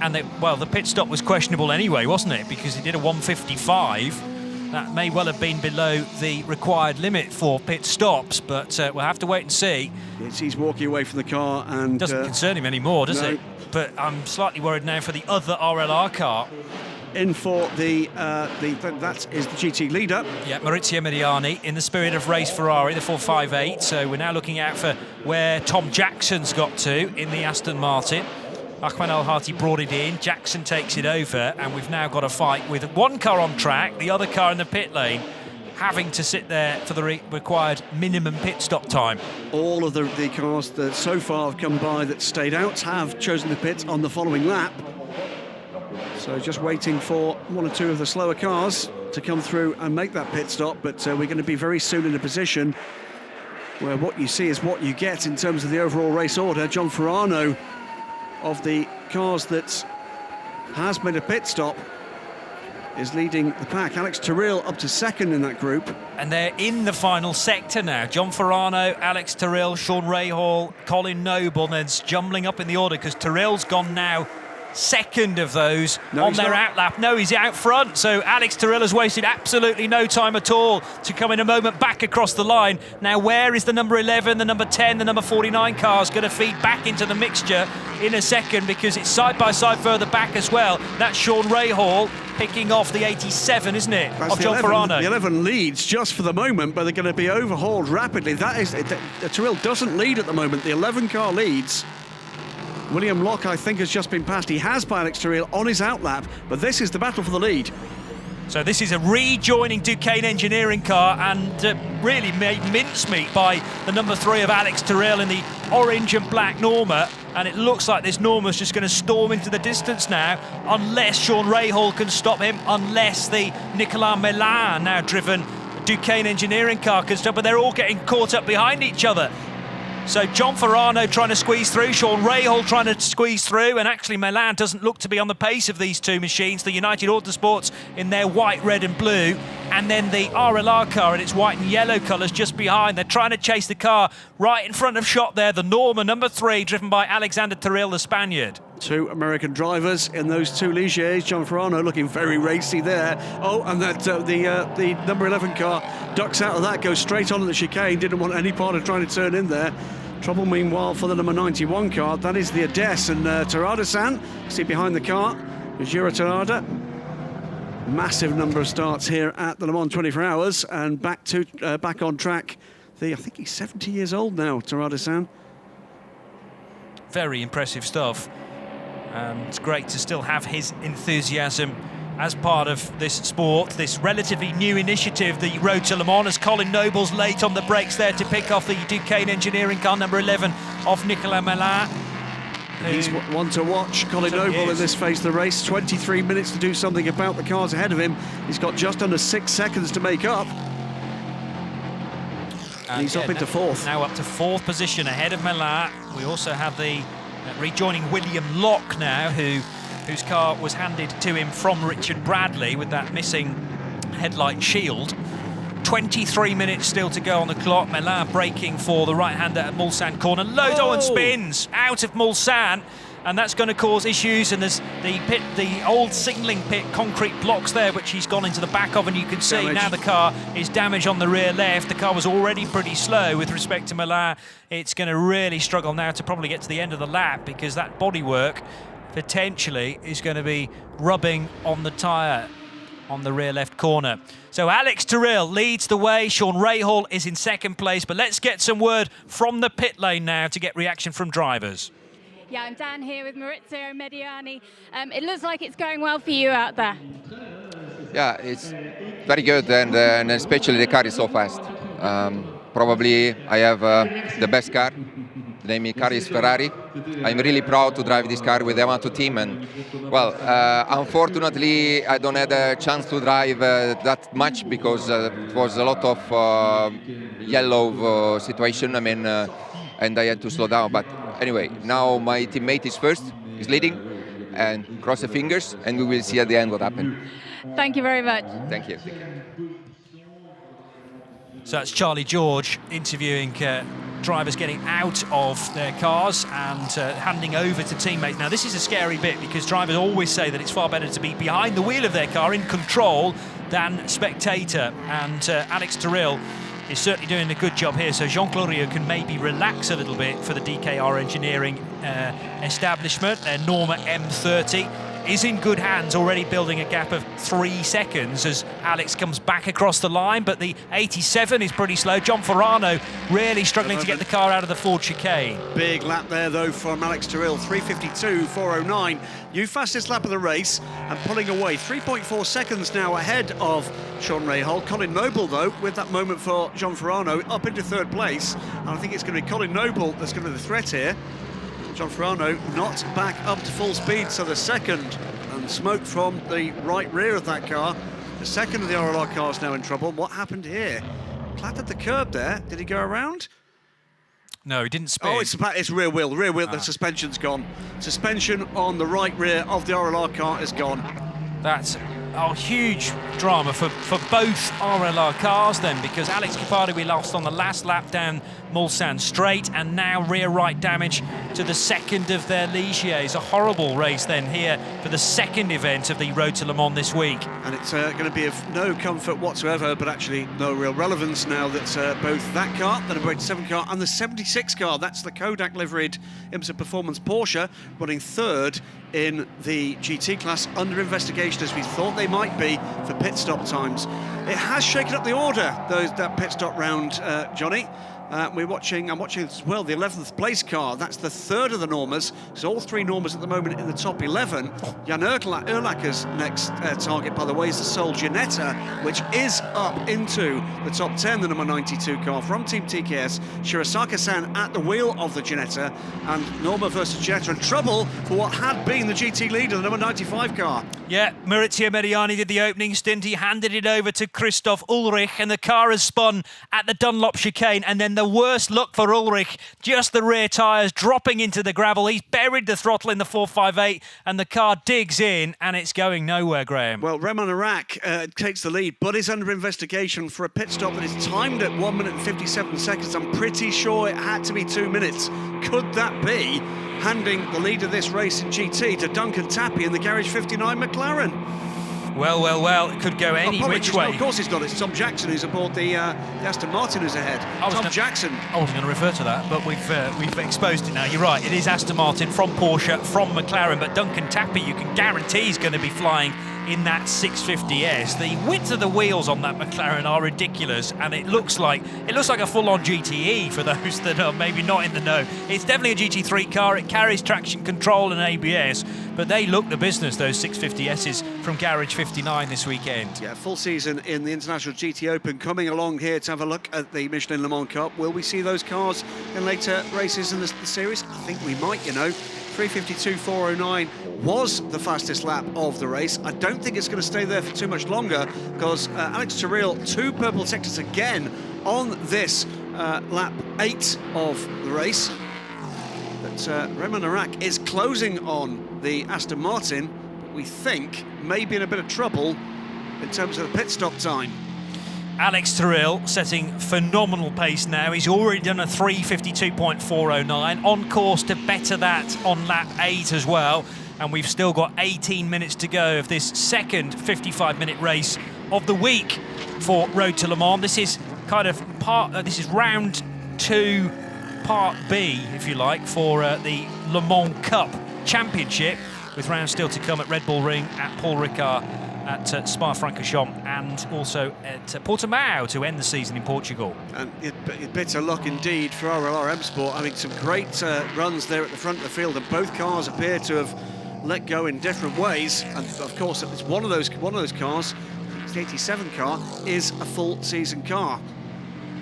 And the pit stop was questionable anyway, wasn't it? Because he did a 1:55. That may well have been below the required limit for pit stops, but we'll have to wait and see. He's walking away from the car, and doesn't concern him anymore, does no. it? But I'm slightly worried now for the other RLR car. In for that is the GT leader. Yeah, Maurizio Mediani in the spirit of race Ferrari, the 458. So we're now looking out for where Tom Jackson's got to in the Aston Martin. Ahmed Al-Hati brought it in, Jackson takes it over, and we've now got a fight with one car on track, the other car in the pit lane, having to sit there for the required minimum pit stop time. All of the cars that so far have come by that stayed out have chosen the pit on the following lap. So just waiting for 1 or 2 of the slower cars to come through and make that pit stop, but we're going to be very soon in a position where what you see is what you get in terms of the overall race order. John Farano, of the cars that has made a pit stop, is leading the pack. Alex Tyrrell up to second in that group. And they're in the final sector now. John Farano, Alex Tyrrell, Sean Rahal, Colin Noble, and then it's jumbling up in the order because Tyrrell's gone now second of those on their outlap. No, he's out front. So Alex Tyrrell has wasted absolutely no time at all to come in a moment back across the line. Now, where is the number 11, the number 10, the number 49 cars going to feed back into the mixture in a second, because it's side by side further back as well. That's Sean Rahal picking off the 87, isn't it? That's of John Farano. The 11 leads just for the moment, but they're going to be overhauled rapidly. That is, Tyrrell doesn't lead at the moment. The 11 car leads. William Locke, I think, has just been passed. He has by Alex Tyrrell on his outlap, but this is the battle for the lead. So this is a rejoining Duquesne Engineering car, and really made mincemeat by the number 3 of Alex Tyrrell in the orange and black Norma. And it looks like this Norma's just going to storm into the distance now, unless Sean Rahal can stop him, unless the Nicolas Melan now driven Duquesne Engineering car can stop. But they're all getting caught up behind each other. So John Ferrano trying to squeeze through, Sean Rahal trying to squeeze through, and actually Milan doesn't look to be on the pace of these two machines. The United Autosports in their white, red and blue, and then the RLR car in its white and yellow colours just behind. They're trying to chase the car right in front of shot there. The Norma, number 3, driven by Alexander Terrell, the Spaniard. 2 American drivers in those 2 Ligiers. John Ferrano looking very racy there. Oh, and that the number 11 car ducks out of that, goes straight on the chicane. Didn't want any part of trying to turn in there. Trouble meanwhile for the number 91 car. That is the Odess, and Terrada-san, see behind the car, Jura Terrada. Massive number of starts here at the Le Mans 24 Hours, and back on track. I think he's 70 years old now, Terrada-san. Very impressive stuff. It's great to still have his enthusiasm as part of this sport, this relatively new initiative, the Road to Le Mans, as Colin Noble's late on the brakes there to pick off the Duquesne Engineering car, number 11, of Nicolas Melin. He's one to watch, Colin Noble, in this phase of the race. 23 minutes to do something about the cars ahead of him. He's got just under 6 seconds to make up. And he's up into 4th. Now up to 4th position ahead of Melin. We also have the rejoining William Locke now, whose car was handed to him from Richard Bradley with that missing headlight shield. 23 minutes still to go on the clock. Melin braking for the right-hander at Mulsanne corner. Lodon spins out of Mulsanne, and that's going to cause issues. And there's the old signalling pit concrete blocks there, which he's gone into the back of, and you can see now the car is damaged on the rear left. The car was already pretty slow with respect to Melin. It's going to really struggle now to probably get to the end of the lap, because that bodywork potentially is going to be rubbing on the tyre on the rear left corner. So Alex Terrell leads the way. Sean Rahal is in 2nd place, but let's get some word from the pit lane now to get reaction from drivers. Yeah, I'm down here with Maurizio Mediani. It looks like it's going well for you out there. Yeah, it's very good, and especially the car is so fast. Probably I have the best car. The name car is Ferrari. I'm really proud to drive this car with the Yamaha team, and well, unfortunately I don't have a chance to drive that much because it was a lot of yellow situation. I mean, and I had to slow down. But anyway, now my teammate is first, is leading, and cross the fingers, and we will see at the end what happened. Thank you very much. Thank you. So that's Charlie George interviewing drivers getting out of their cars and handing over to teammates. Now, this is a scary bit because drivers always say that it's far better to be behind the wheel of their car in control than spectator. And Alex Terrell is certainly doing a good job here. So Jean-Claude Rieu can maybe relax a little bit for the DKR Engineering establishment. Their Norma M30 is in good hands, already building a gap of 3 seconds as Alex comes back across the line, but the 87 is pretty slow. John Ferrano really struggling to get the car out of the Ford chicane. Big lap there, though, from Alex Terrell, 3:52.409. New fastest lap of the race, and pulling away 3.4 seconds now ahead of Sean Rahal. Colin Noble, though, with that moment for John Ferrano, up into 3rd place, and I think it's going to be Colin Noble that's going to be the threat here. John Ferrano not back up to full speed, so the second, and smoke from the right rear of that car. The second of the RLR cars now in trouble. What happened here? Clattered the curb there. Did he go around? No, he didn't spin. Oh, it's rear wheel. Rear wheel, the suspension's gone. Suspension on the right rear of the RLR car is gone. That's a huge drama for both RLR cars then, because Alex Capardi we lost on the last lap down Mulsanne straight, and now rear right damage to the second of their Ligiers. A horrible race then here for the second event of the Road to Le Mans this week. And it's going to be of no comfort whatsoever, but actually no real relevance now that both that car, the number 87 car, and the 76 car, that's the Kodak liveried IMSA Performance Porsche, running 3rd in the GT class, under investigation as we thought they might be for pit stop times. It has shaken up the order, that pit stop round, Johnny. I'm watching as well the 11th place car. That's the 3rd of the Normas. So all 3 Normas at the moment in the top 11. Jan Urlacher's next target, by the way, is the Sol Ginetta, which is up into the top 10, the number 92 car from Team TKS. Shirasaka-san at the wheel of the Ginetta, and Norma versus Ginetta in trouble for what had been the GT leader, the number 95 car. Yeah, Maurizio Mediani did the opening stint. He handed it over to Christoph Ulrich, and the car has spun at the Dunlop chicane. And then the worst luck for Ulrich, just the rear tyres dropping into the gravel. He's buried the throttle in the 458, and the car digs in, and it's going nowhere, Graham. Well, Roman Arak takes the lead, but is under investigation for a pit stop that is timed at 1 minute and 57 seconds. I'm pretty sure it had to be 2 minutes. Could that be handing the lead of this race in GT to Duncan Tappy in the Garage 59 McLaren? Well, it could go any which way. Of course it's not. It's Tom Jackson who's aboard the Aston Martin who's ahead. Jackson. I wasn't going to refer to that, but we've exposed it now. You're right, it is Aston Martin from Porsche, from McLaren, but Duncan Tappy, you can guarantee he's going to be flying in that 650S. The width of the wheels on that McLaren are ridiculous, and it looks like a full-on GTE for those that are maybe not in the know. It's definitely a GT3 car. It carries traction control and ABS, but they look the business, those 650Ss from Garage 59 this weekend. Yeah, full season in the International GT Open. Coming along here to have a look at the Michelin Le Mans Cup. Will we see those cars in later races in the series? I think we might, you know. 3:52.409 was the fastest lap of the race. I don't think it's going to stay there for too much longer, because Alex Tyrrell, 2 purple sectors again on this lap 8 of the race. But Roman Arak is closing on the Aston Martin, but we think maybe in a bit of trouble in terms of the pit stop time. Alex Tyrrell setting phenomenal pace now. He's already done a 3:52.409, on course to better that on lap 8 as well. And we've still got 18 minutes to go of this second 55-minute race of the week for Road to Le Mans. This is kind of this is round 2, part B, if you like, for the Le Mans Cup Championship, with rounds still to come at Red Bull Ring, at Paul Ricard, at Spa-Francorchamps, and also at Portimao to end the season in Portugal. And bitter luck indeed for RLR M Sport, having some great runs there at the front of the field, and both cars appear to have let go in different ways. And of course, it's one of those cars. It's the 87 car is a full season car.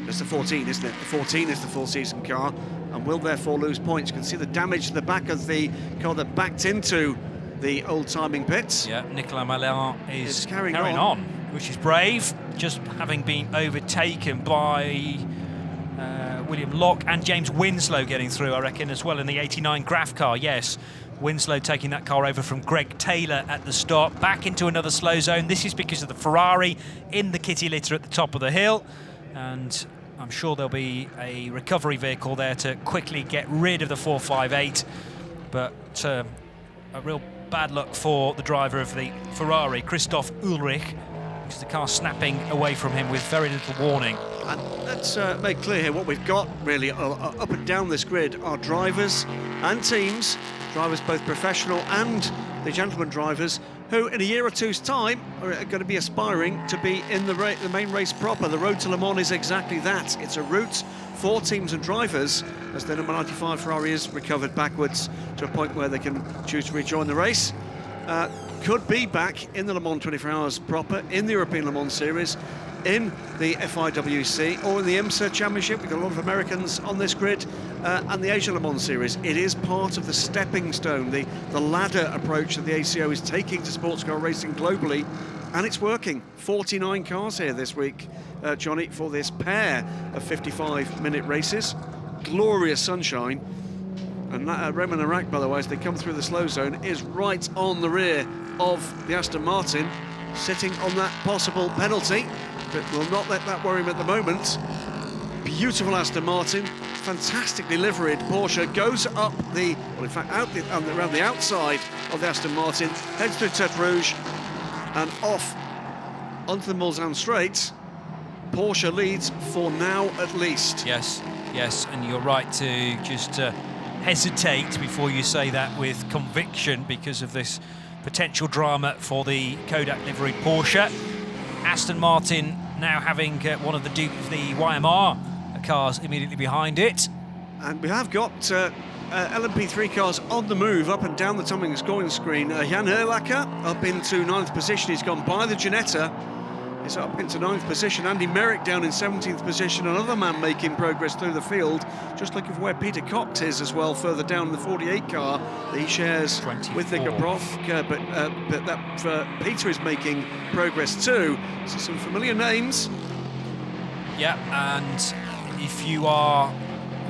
It's the 14, isn't it? The 14 is the full season car, and will therefore lose points. You can see the damage to the back of the car that backed into the old timing pits. Yeah, Nicolas Malin is carrying on, which is brave, just having been overtaken by William Locke and James Winslow getting through, I reckon, as well in the 89 Graf car. Yes, Winslow taking that car over from Greg Taylor at the start, back into another slow zone. This is because of the Ferrari in the kitty litter at the top of the hill, and I'm sure there'll be a recovery vehicle there to quickly get rid of the 458, but a real bad luck for the driver of the Ferrari, Christoph Ulrich, because the car snapping away from him with very little warning. And let's make clear here what we've got really up and down this grid are drivers and teams, drivers both professional and the gentleman drivers, who in a year or two's time are going to be aspiring to be in the main race proper. The Road to Le Mans is exactly that. It's a route for teams and drivers, as the number 95 Ferrari is recovered backwards to a point where they can choose to rejoin the race. Could be back in the Le Mans 24 Hours proper, in the European Le Mans Series, in the FIWC, or in the IMSA Championship. We've got a lot of Americans on this grid, and the Asia Le Mans Series. It is part of the stepping stone, the ladder approach that the ACO is taking to sports car racing globally, and it's working. 49 cars here this week, Johnny, for this pair of 55-minute races. Glorious sunshine. And Roman Arak, by the way, as they come through the slow zone, is right on the rear of the Aston Martin, sitting on that possible penalty, but will not let that worry him at the moment. Beautiful Aston Martin, fantastically liveried Porsche, goes up around the outside of the Aston Martin, heads through Tête Rouge and off onto the Mulsanne Straight. Porsche leads for now at least. Yes, and you're right to just hesitate before you say that with conviction, because of this potential drama for the Kodak livery Porsche. Aston Martin now having one of the YMR cars immediately behind it. And we have got LMP3 cars on the move up and down the timing scoring screen. Jan Herlacher up into 9th position. He's gone by the Ginetta is up into 9th position. Andy Merrick down in 17th position. Another man making progress through the field. Just looking for where Peter Cox is as well, further down in the 48 car that he shares 24. with Nick Brock. But Peter is making progress too. So some familiar names. Yeah, and if you are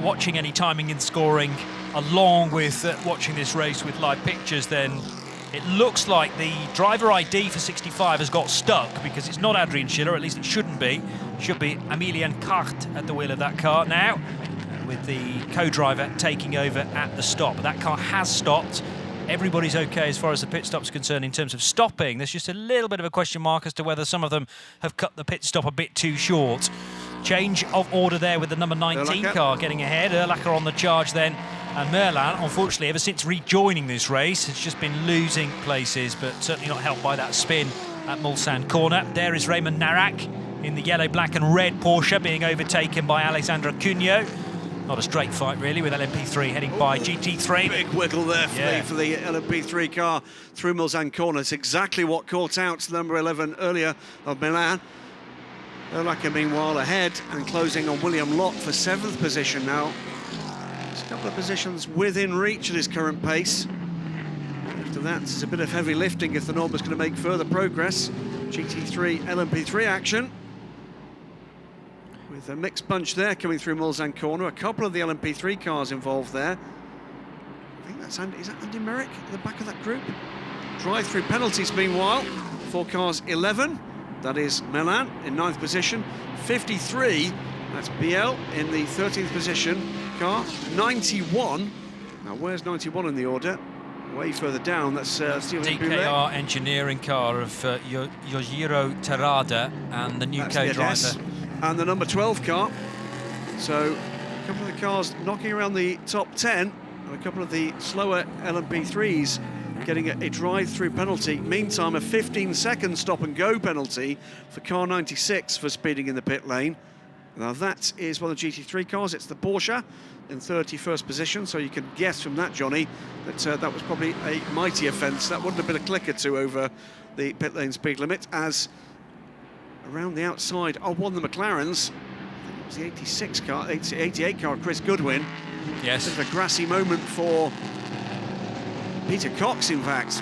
watching any timing and scoring along with watching this race with live pictures, then it looks like the driver ID for 65 has got stuck, because it's not Adrian Schiller, at least it shouldn't be. It should be Emilien Cart at the wheel of that car now, with the co-driver taking over at the stop. That car has stopped. Everybody's okay as far as the pit stop's concerned in terms of stopping. There's just a little bit of a question mark as to whether some of them have cut the pit stop a bit too short. Change of order there with the number 19 car getting ahead. Erlacher on the charge then. And Merlin, unfortunately, ever since rejoining this race, has just been losing places, but certainly not helped by that spin at Mulsanne corner. There is Raymond Narak in the yellow, black and red Porsche being overtaken by Alexandra Cunho. Not a straight fight, really, with LMP3 heading by GT3. Big wiggle there for the LMP3 car through Mulsanne corner. It's exactly what caught out the number 11 earlier of Milan. Erlacher, meanwhile, ahead and closing on William Lott for 7th position now. There's a couple of positions within reach at his current pace. After that, there's a bit of heavy lifting if the Norma's going to make further progress. GT3, LMP3 action. With a mixed bunch there coming through Mulsanne corner. A couple of the LMP3 cars involved there. I think that's Andy, is that Andy Merrick at the back of that group? Drive-through penalties meanwhile for cars 11. That is Milan in 9th position. 53, that's BL in the 13th position car. 91, now where's 91 in the order? Way further down, that's DKR engineering car of Yojiro Terada and the new co-driver. And the number 12 car. So a couple of the cars knocking around the top 10, and a couple of the slower LMP3s getting a drive-through penalty. Meantime, a 15-second stop-and-go penalty for car 96 for speeding in the pit lane. Now that is one of the GT3 cars. It's the Porsche in 31st position, so you can guess from that, Johnny, that that was probably a mighty offence. That wouldn't have been a click or two over the pit lane speed limit, as around the outside of one of the McLarens, I think it was the 86 car, 88 car, Chris Goodwin. Yes. Bit of a grassy moment for Peter Cox, in fact,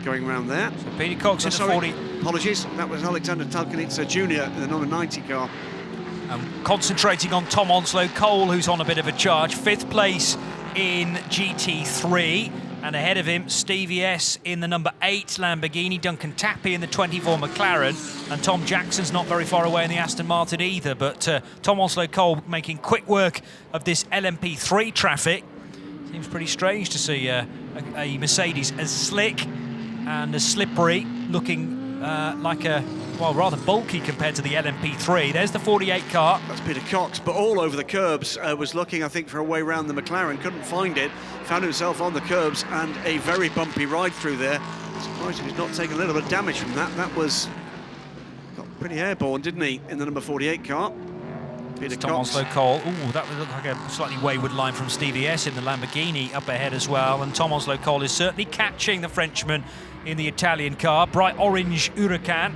going around there. So Peter Cox in the 40. Apologies, that was Alexander Talkanitsa Jr. in the number 90 car. Concentrating on Tom Onslow Cole, who's on a bit of a charge. 5th place in GT3. And ahead of him, Stevie S in the number 8 Lamborghini, Duncan Tappy in the 24 McLaren, and Tom Jackson's not very far away in the Aston Martin either. But Tom Onslow Cole making quick work of this LMP3 traffic. Seems pretty strange to see a Mercedes as slick and as slippery, looking like a, well, rather bulky compared to the LMP3. There's the 48 car. That's Peter Cox, but all over the curbs. Was looking, I think, for a way around the McLaren, couldn't find it, found himself on the curbs, and a very bumpy ride through there. Surprised he's not taken a little bit of damage from that. That was got pretty airborne, didn't he, in the number 48 car? Peter Tom Onslow Cole. Ooh, that would look like a slightly wayward line from Stevie S in the Lamborghini up ahead as well. And Tom Onslow Cole is certainly catching the Frenchman in the Italian car. Bright orange Huracan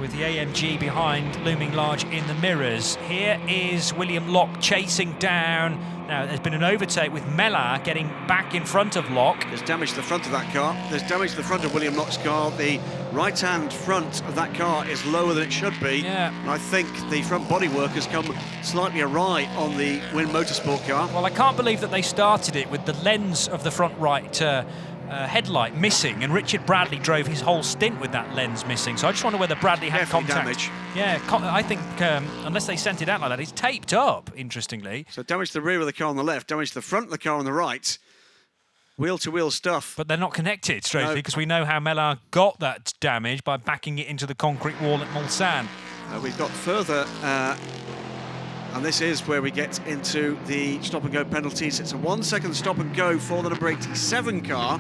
with the AMG behind looming large in the mirrors. Here is William Locke chasing down. Now, there's been an overtake with Mellor getting back in front of Locke. There's damage to the front of that car. There's damage to the front of William Locke's car. The right-hand front of that car is lower than it should be. Yeah. And I think the front bodywork has come slightly awry on the Win Motorsport car. Well, I can't believe that they started it with the lens of the front right headlight missing, and Richard Bradley drove his whole stint with that lens missing. So I just wonder whether Bradley had Definitely contact. damage. Yeah, I think unless they sent it out like that, it's taped up, interestingly. So damage to the rear of the car on the left, damage to the front of the car on the right. Wheel-to-wheel stuff. But they're not connected, strangely, because we know how Mellor got that damage by backing it into the concrete wall at Mulsanne. We've got further, and this is where we get into the stop-and-go penalties. It's a 1-second stop-and-go for the number 87 car.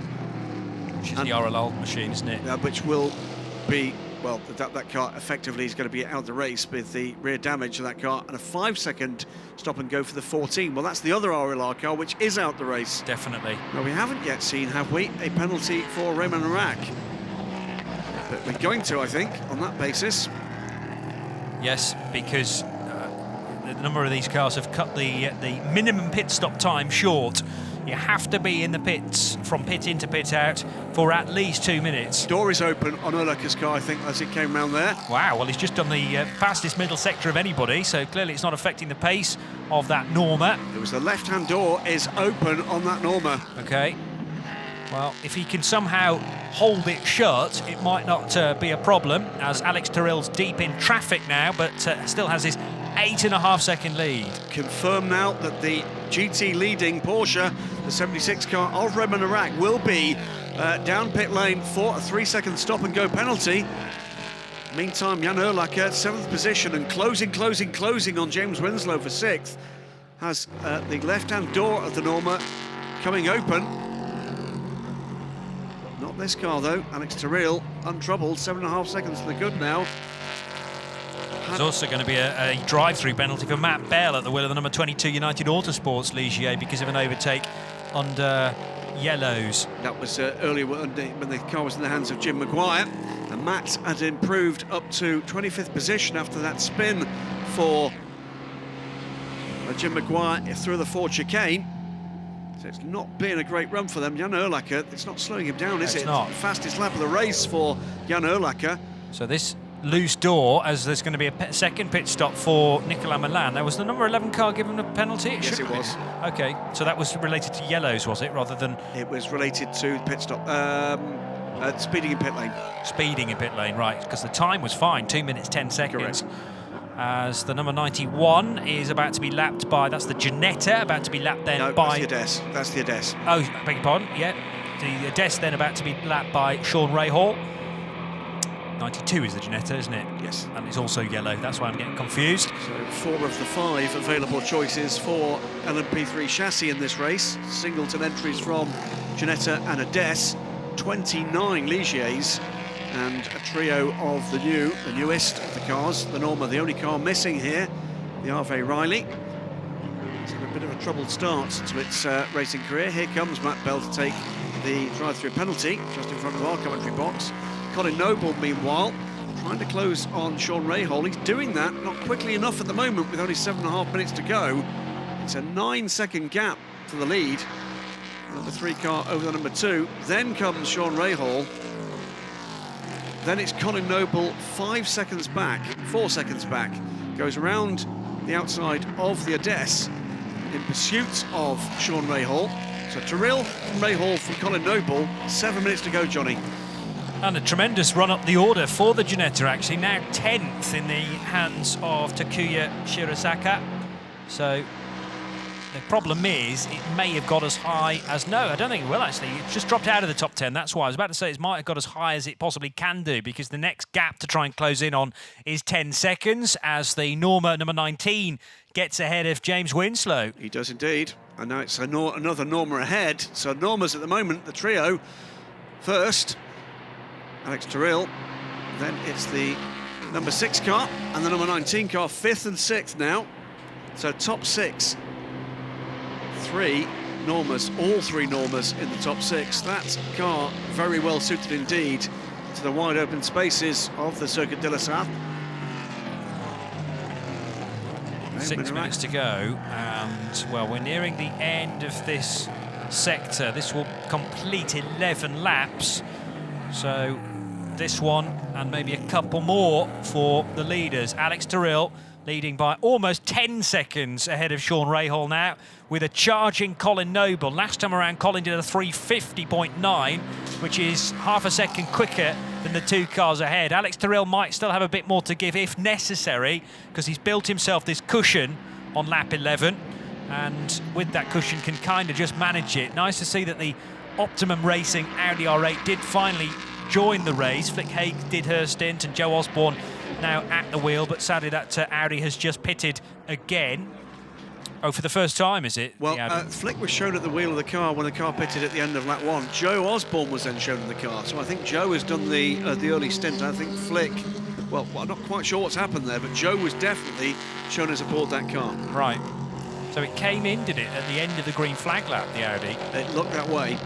Which is the RLL machine, isn't it? Which will be, well, that car effectively is going to be out of the race with the rear damage of that car, and a 5-second stop and go for the 14. Well, that's the other RLR car, which is out the race. Definitely. Well, we haven't yet seen, have we, a penalty for Raymond Rack? But we're going to, I think, on that basis. Yes, because a number of these cars have cut the minimum pit stop time short. You have to be in the pits from pit in to pit out for at least 2 minutes. Door is open on Urlacher's car, I think, as it came round there. Wow, well, he's just done the fastest middle sector of anybody, so clearly it's not affecting the pace of that Norma. It was the left-hand door is open on that Norma. Okay. Well, if he can somehow hold it shut, it might not be a problem, as Alex Terrell's deep in traffic now, but still has his 8.5 second lead. Confirmed now that the GT leading Porsche, the 76 car of Redmond Iraq, will be down pit lane for a 3-second stop and go penalty. Meantime, Jan Urlacher, 7th position and closing on James Winslow for 6th. Has the left-hand door of the Norma coming open. Not this car though. Alex Terrell untroubled, 7.5 seconds to the good now. There's also going to be a drive-through penalty for Matt Bell at the wheel of the number 22 United Autosports Ligier because of an overtake under yellows. That was earlier when the car was in the hands of Jim Maguire, and Matt had improved up to 25th position after that spin for Jim Maguire through the Ford chicane. So it's not been a great run for them. Jan Urlacher, it's not slowing him down, is it? It's not. Fastest lap of the race for Jan Urlacher. So this loose door, as there's going to be a second pit stop for Nicolas Milan. Now, was the number 11 car given a penalty? Yes, it was. Okay, so that was related to yellows, was it, rather than... It was related to pit stop, speeding in pit lane. Speeding in pit lane, right, because the time was fine, 2 minutes, 10 seconds. Correct. As the number 91 is about to be lapped by, that's the Ginetta, about to be lapped then No, by... that's the Adesse. Oh, I beg your pardon, yeah. The Adesse then about to be lapped by Sean Rahal. 92 is the Ginetta, isn't it? Yes. And it's also yellow, that's why I'm getting confused. So 4 of the 5 available choices for LMP3 chassis in this race. Singleton entries from Ginetta and Adesse, 29 Ligiers, and a trio of the newest of the cars. The Norma, the only car missing here, the RV Riley. It's had a bit of a troubled start to its racing career. Here comes Matt Bell to take the drive-through penalty, just in front of our commentary box. Colin Noble, meanwhile, trying to close on Sean Rahal. He's doing that, not quickly enough at the moment, with only 7.5 minutes to go. It's a 9-second gap to the lead. Number 3 car over the number 2. Then comes Sean Rahal. Then it's Colin Noble 5 seconds back, 4 seconds back. Goes around the outside of the Adesse in pursuit of Sean Rahal. So Terrell from Rahal from Colin Noble. 7 minutes to go, Johnny. And a tremendous run up the order for the Ginetta, actually. Now 10th in the hands of Takuya Shirasaka. So the problem is, it may have got as high as... No, I don't think it will, actually. It's just dropped out of the top 10. That's why I was about to say it might have got as high as it possibly can do, because the next gap to try and close in on is 10 seconds, as the Norma number 19 gets ahead of James Winslow. He does indeed. And now it's another Norma ahead. So Norma's at the moment, the trio, first. Alex Terrell, then it's the number 6 car and the number 19 car, 5th and 6th now. So top 6, 3 Normas, all 3 Normas in the top 6. That car very well suited indeed to the wide open spaces of the Circuit de la Sarthe. 6 minutes to go, and well, we're nearing the end of this sector. This will complete 11 laps. So this one and maybe a couple more for the leaders. Alex Terrell leading by almost 10 seconds ahead of Sean Rahal now, with a charging Colin Noble. Last time around, Colin did a 350.9, which is half a second quicker than the 2 cars ahead. Alex Terrell might still have a bit more to give if necessary, because he's built himself this cushion on lap 11, and with that cushion can kind of just manage it. Nice to see that the Optimum Racing Audi R8 did finally join the race. Flick Haig did her stint, and Joe Osborne now at the wheel, but sadly that Audi has just pitted again. Oh, for the first time, is it? Well, Flick was shown at the wheel of the car when the car pitted at the end of lap 1. Joe Osborne was then shown in the car, so I think Joe has done the early stint. I think Flick, well, I'm not quite sure what's happened there, but Joe was definitely shown as aboard that car. Right. So it came in, did it, at the end of the green flag lap, the Audi? It looked that way.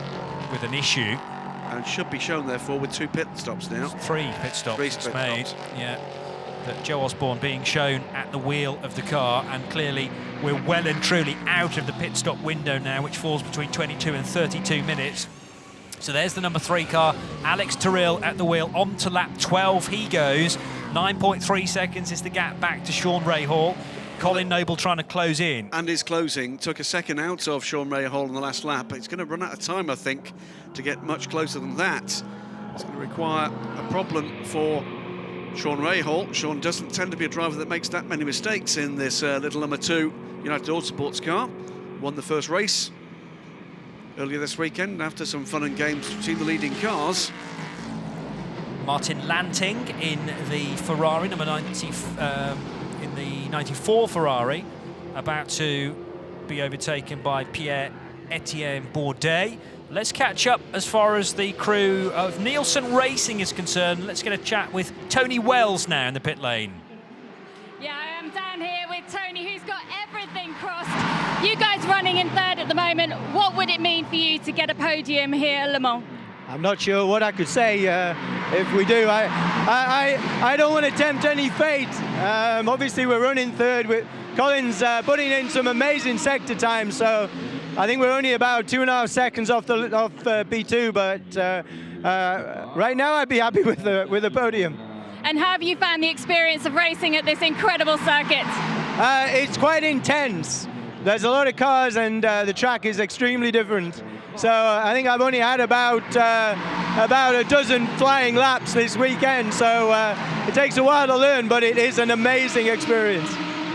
With an issue. And should be shown, therefore, with 2 pit stops now. 3 pit stops. 3 it's pit made. stops. Yeah. that Joe Osborne being shown at the wheel of the car, and clearly we're well and truly out of the pit stop window now, which falls between 22 and 32 minutes. So there's the number 3 car, Alex Tyrrell at the wheel, on to lap 12 he goes. 9.3 seconds is the gap back to Sean Rahal. Colin Noble trying to close in. And his closing took a second out of Sean Rahal in the last lap. It's going to run out of time, I think, to get much closer than that. It's going to require a problem for Sean Rahal. Sean doesn't tend to be a driver that makes that many mistakes in this little number 2 United Autosports car. Won the first race earlier this weekend after some fun and games between the leading cars. Martin Lanting in the Ferrari, number 90, in the 94 Ferrari, about to be overtaken by Pierre-Etienne Bourdais. Let's catch up as far as the crew of Nielsen Racing is concerned. Let's get a chat with Tony Wells now in the pit lane. Yeah, I am down here with Tony, who's got everything crossed. You guys running in 3rd at the moment. What would it mean for you to get a podium here at Le Mans? I'm not sure what I could say if we do. I don't want to tempt any fate. Obviously, we're running 3rd with Colin's putting in some amazing sector time. So I think we're only about 2.5 seconds off B2. But right now, I'd be happy with the podium. And how have you found the experience of racing at this incredible circuit? It's quite intense. There's a lot of cars, and the track is extremely different. So I think I've only had about a dozen flying laps this weekend. So it takes a while to learn, but it is an amazing experience.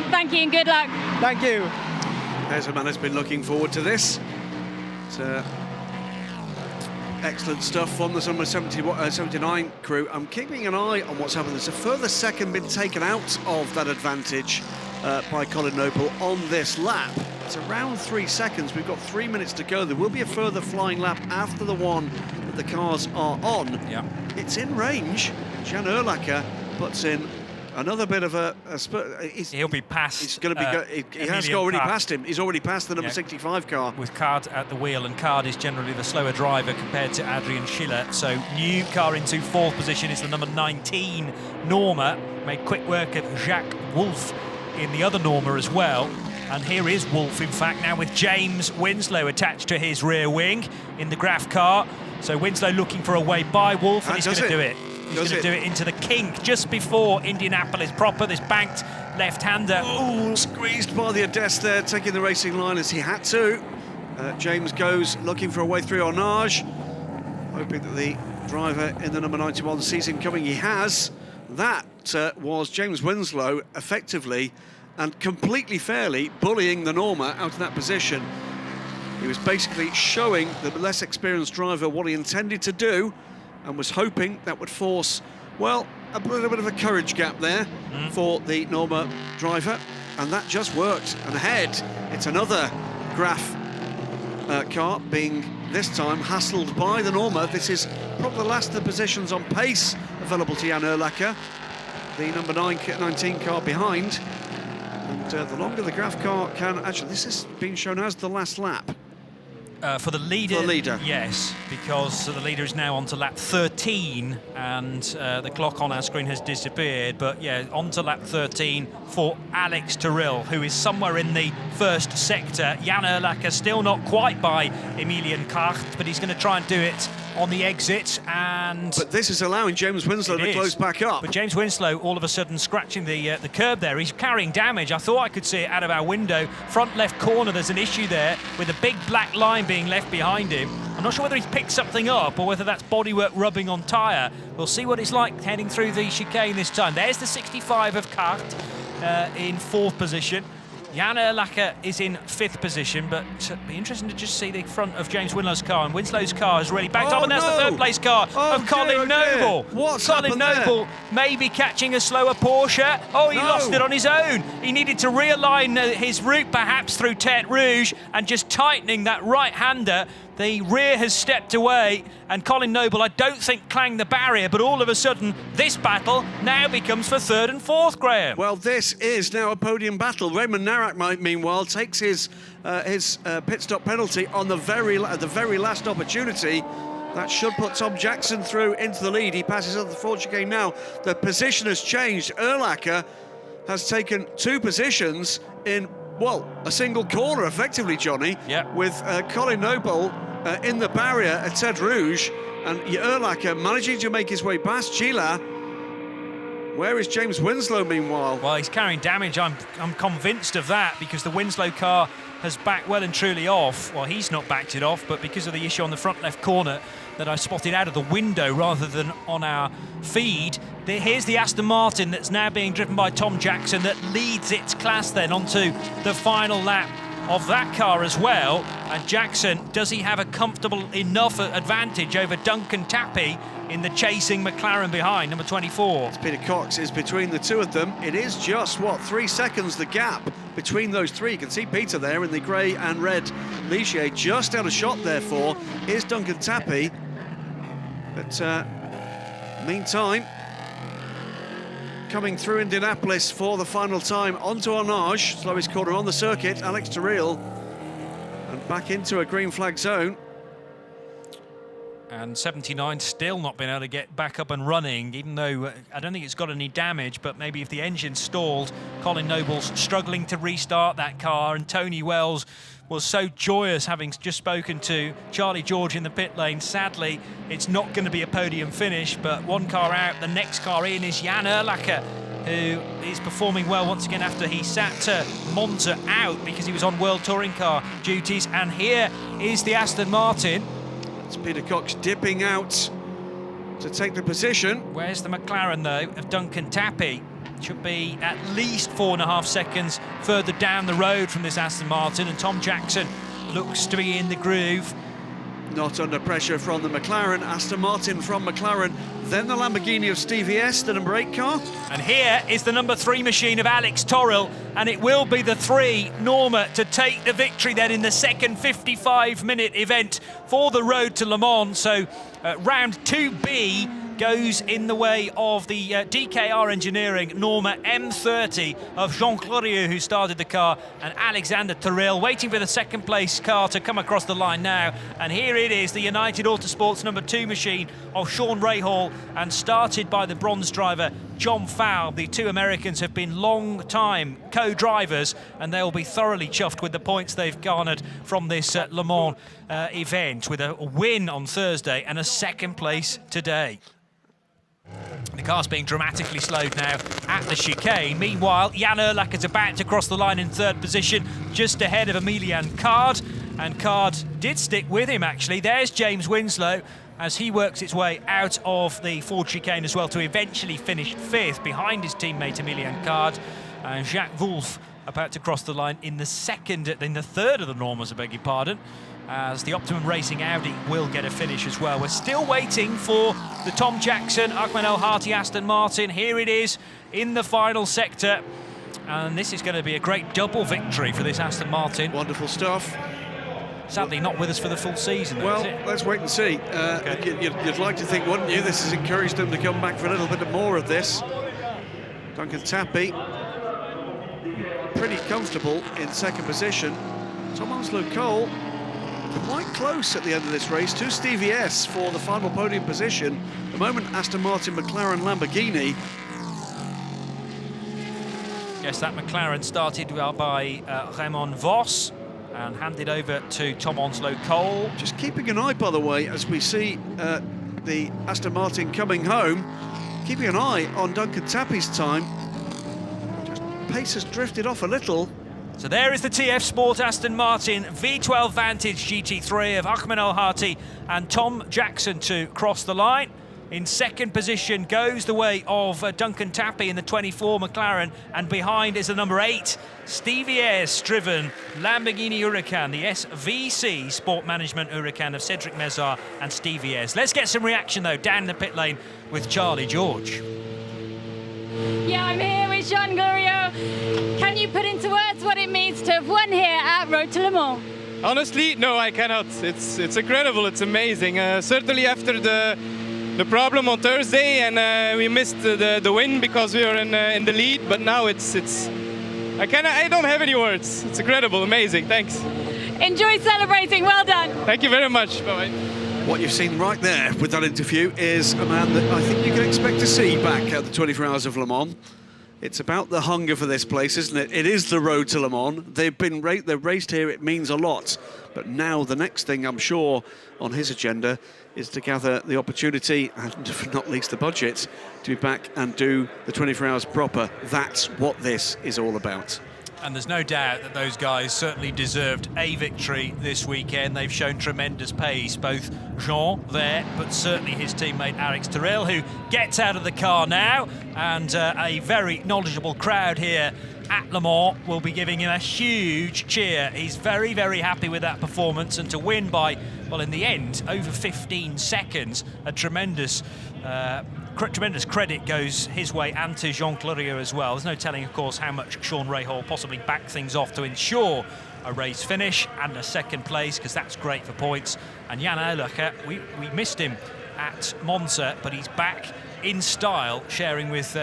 Thank you and good luck. Thank you. There's a man who's been looking forward to this. It's excellent stuff from the number 79 crew. I'm keeping an eye on what's happened. There's a further second been taken out of that advantage by Colin Noble on this lap. It's around 3 seconds. We've got 3 minutes to go. There will be a further flying lap after the one that the cars are on. Yeah. It's in range. Jan Urlacher puts in another bit of a he'll be past. He's going to be. He has already passed him. He's already passed the number 65 car. With Card at the wheel, and Card is generally the slower driver compared to Adrian Schiller. So new car into 4th position is the number 19 Norma. Made quick work of Jacques Wolf in the other Norma as well. And here is Wolf, in fact, now with James Winslow attached to his rear wing in the Graf car. So Winslow looking for a way by Wolf, and he's going to do it. He's going to do it into the kink just before Indianapolis proper, this banked left-hander. Oh, squeezed by the Adest there, taking the racing line as he had to. James goes looking for a way through Arnage, hoping that the driver in the number 91 sees him coming. He has. That was James Winslow effectively and completely fairly bullying the Norma out of that position. He was basically showing the less experienced driver what he intended to do, and was hoping that would force, well, a little bit of a courage gap there for the Norma driver, and that just worked. And ahead, it's another Graf car being, this time, hassled by the Norma. This is probably the last of the positions on pace available to Jan Urlacher, the number 19 car behind. And the longer the Graf car can... Actually, this is being shown as the last lap. For the leader, for the leader, yes, because the leader is now on to lap 13, and the clock on our screen has disappeared. But yeah, on to lap 13 for Alex Tyrrell, who is somewhere in the 1st sector. Jan Urlacher still not quite by Emilian Kart, but he's going to try and do it on the exit. But this is allowing James Winslow to close back up. But James Winslow all of a sudden scratching the curb there. He's carrying damage. I thought I could see it out of our window. Front left corner, there's an issue there with a big black line being left behind him. I'm not sure whether he's picked something up or whether that's bodywork rubbing on tyre. We'll see what it's like heading through the chicane this time. There's the 65 of Kart in 4th position. Jan Urlacher is in 5th position, but it'd be interesting to just see the front of James Winslow's car, and Winslow's car has really backed up, and that's the 3rd place car of Colin Noble. What's Colin Noble there? Maybe catching a slower Porsche. Oh, he lost it on his own. He needed to realign his route perhaps through Tête Rouge, and just tightening that right-hander. The rear has stepped away, and Colin Noble, I don't think, clanged the barrier, but all of a sudden, this battle now becomes for 3rd and 4th, Graham. Well, this is now a podium battle. Raymond Narak, meanwhile, takes his pit stop penalty on the very last opportunity. That should put Tom Jackson through into the lead. He passes up the Ford chicane now. The position has changed. Urlacher has taken 2 positions in, well, a single corner, effectively, Johnny. Yeah. With Colin Noble in the barrier at Ted Rouge, and Urlacher managing to make his way past Gila. Where is James Winslow, meanwhile? Well, he's carrying damage. I'm convinced of that, because the Winslow car has backed well and truly off. Well, he's not backed it off, but because of the issue on the front left corner that I spotted out of the window rather than on our feed, here's the Aston Martin that's now being driven by Tom Jackson that leads its class then onto the final lap of that car as well. And Jackson, does he have a comfortable enough advantage over Duncan Tappy in the chasing McLaren behind, number 24? Peter Cox is between the two of them. It is just, what, 3 seconds the gap between those three. You can see Peter there in the grey and red Ligier, just out of shot, therefore, is Duncan Tappy. But meantime, coming through Indianapolis for the final time onto Arnage, slowest corner on the circuit, Alex Terrell, and back into a green flag zone. And 79 still not been able to get back up and running, even though I don't think it's got any damage, but maybe if the engine stalled. Colin Noble's struggling to restart that car, and Tony Wells was so joyous, having just spoken to Charlie George in the pit lane. Sadly, it's not going to be a podium finish, but one car out, the next car in is Jan Urlacher, who is performing well once again after he sat Monza out because he was on World Touring Car duties. And here is the Aston Martin. It's Peter Cox dipping out to take the position. Where's the McLaren, though, of Duncan Tappy? Should be at least 4.5 seconds further down the road from this Aston Martin, and Tom Jackson looks to be in the groove. Not under pressure from the McLaren. Aston Martin from McLaren, then the Lamborghini of Stevie S, the number 8 car. And here is the number 3 machine of Alex Torrell, and it will be the 3 Norma to take the victory then in the second 55-minute event for the Road to Le Mans. So round 2B goes in the way of the DKR Engineering Norma M30 of Jean Clorieux, who started the car, and Alexander Terrell waiting for the second place car to come across the line now. And here it is, the United Autosports number 2 machine of Sean Rahal, and started by the bronze driver John Fowle. The 2 Americans have been long-time co-drivers, and they'll be thoroughly chuffed with the points they've garnered from this Le Mans event, with a win on Thursday and a second place today. The car's being dramatically slowed now at the chicane. Meanwhile, Jan Urlacher's about to cross the line in 3rd position, just ahead of Emilian Card. And Card did stick with him, actually. There's James Winslow as he works its way out of the Ford chicane as well, to eventually finish 5th behind his teammate Emilian Card. And Jacques Wolf about to cross the line in the 3rd of the Normas, I beg your pardon, as the Optimum Racing Audi will get a finish as well. We're still waiting for the Tom Jackson, Ahmed El Harty Aston Martin. Here it is in the final sector, and this is going to be a great double victory for this Aston Martin. Wonderful stuff. Sadly not with us for the full season, though, well, is it? Let's wait and see. Okay. You'd like to think, wouldn't you, this has encouraged them to come back for a little bit more of this. Duncan Tappy pretty comfortable in 2nd position. Tom Onslow Cole quite close at the end of this race to Stevie S for the final podium position. At the moment, Aston Martin, McLaren, Lamborghini. Yes, that McLaren started by Raymond Vos and handed over to Tom Onslow Cole. Just keeping an eye, by the way, as we see the Aston Martin coming home, keeping an eye on Duncan Tappy's time. Just pace has drifted off a little. So there is the TF Sport Aston Martin V12 Vantage GT3 of Ahmed El Harty and Tom Jackson to cross the line. In 2nd position goes the way of Duncan Tappy in the 24 McLaren, and behind is the number 8 Stevie S driven Lamborghini Huracan, the SVC Sport Management Huracan of Cedric Mezar and Stevie S. Let's get some reaction though down in the pit lane with Charlie George. Yeah, I'm here with Jean Glorieux. Can you put into words what it means to have won here at Road to Le Mans? Honestly, no, I cannot. It's incredible. It's amazing. Certainly after the problem on Thursday, and we missed the win because we were in the lead. But now I don't have any words. It's incredible, amazing. Thanks. Enjoy celebrating. Well done. Thank you very much. Bye-bye. What you've seen right there with that interview is a man that I think you can expect to see back at the 24 Hours of Le Mans. It's about the hunger for this place, isn't it? It is the road to Le Mans. They've raced here, it means a lot. But now the next thing, I'm sure, on his agenda is to gather the opportunity, and not least the budget, to be back and do the 24 Hours proper. That's what this is all about. And there's no doubt that those guys certainly deserved a victory this weekend. They've shown tremendous pace, both Jean there, but certainly his teammate Alex Terrell, who gets out of the car now, and a very knowledgeable crowd here at Le Mans will be giving him a huge cheer. He's very, very happy with that performance, and to win by, well, in the end, over 15 seconds, a tremendous credit goes his way and to Jean Cloriot as well. There's no telling, of course, how much Sean Rahal possibly backed things off to ensure a race finish and a second place, because that's great for points. And Jan Oelacher, we missed him at Monza, but he's back in style, sharing with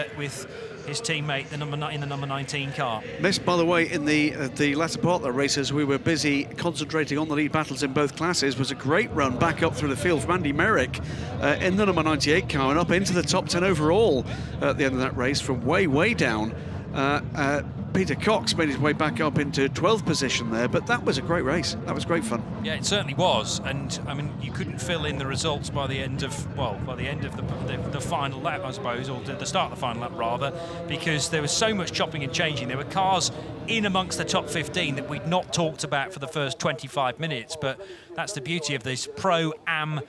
his teammate, in the number 19 car. Missed, by the way, in the latter part of the races. We were busy concentrating on the lead battles in both classes. Was a great run back up through the field from Andy Merrick in the number 98 car, and up into the top 10 overall at the end of that race from way down. Peter Cox made his way back up into 12th position there, but that was a great race. That was great fun. Yeah, it certainly was, and I mean, you couldn't fill in the results by the end of the final lap, I suppose, or the start of the final lap rather, because there was so much chopping and changing. There were cars in amongst the top 15 that we'd not talked about for the first 25 minutes, but that's the beauty of this Pro-Am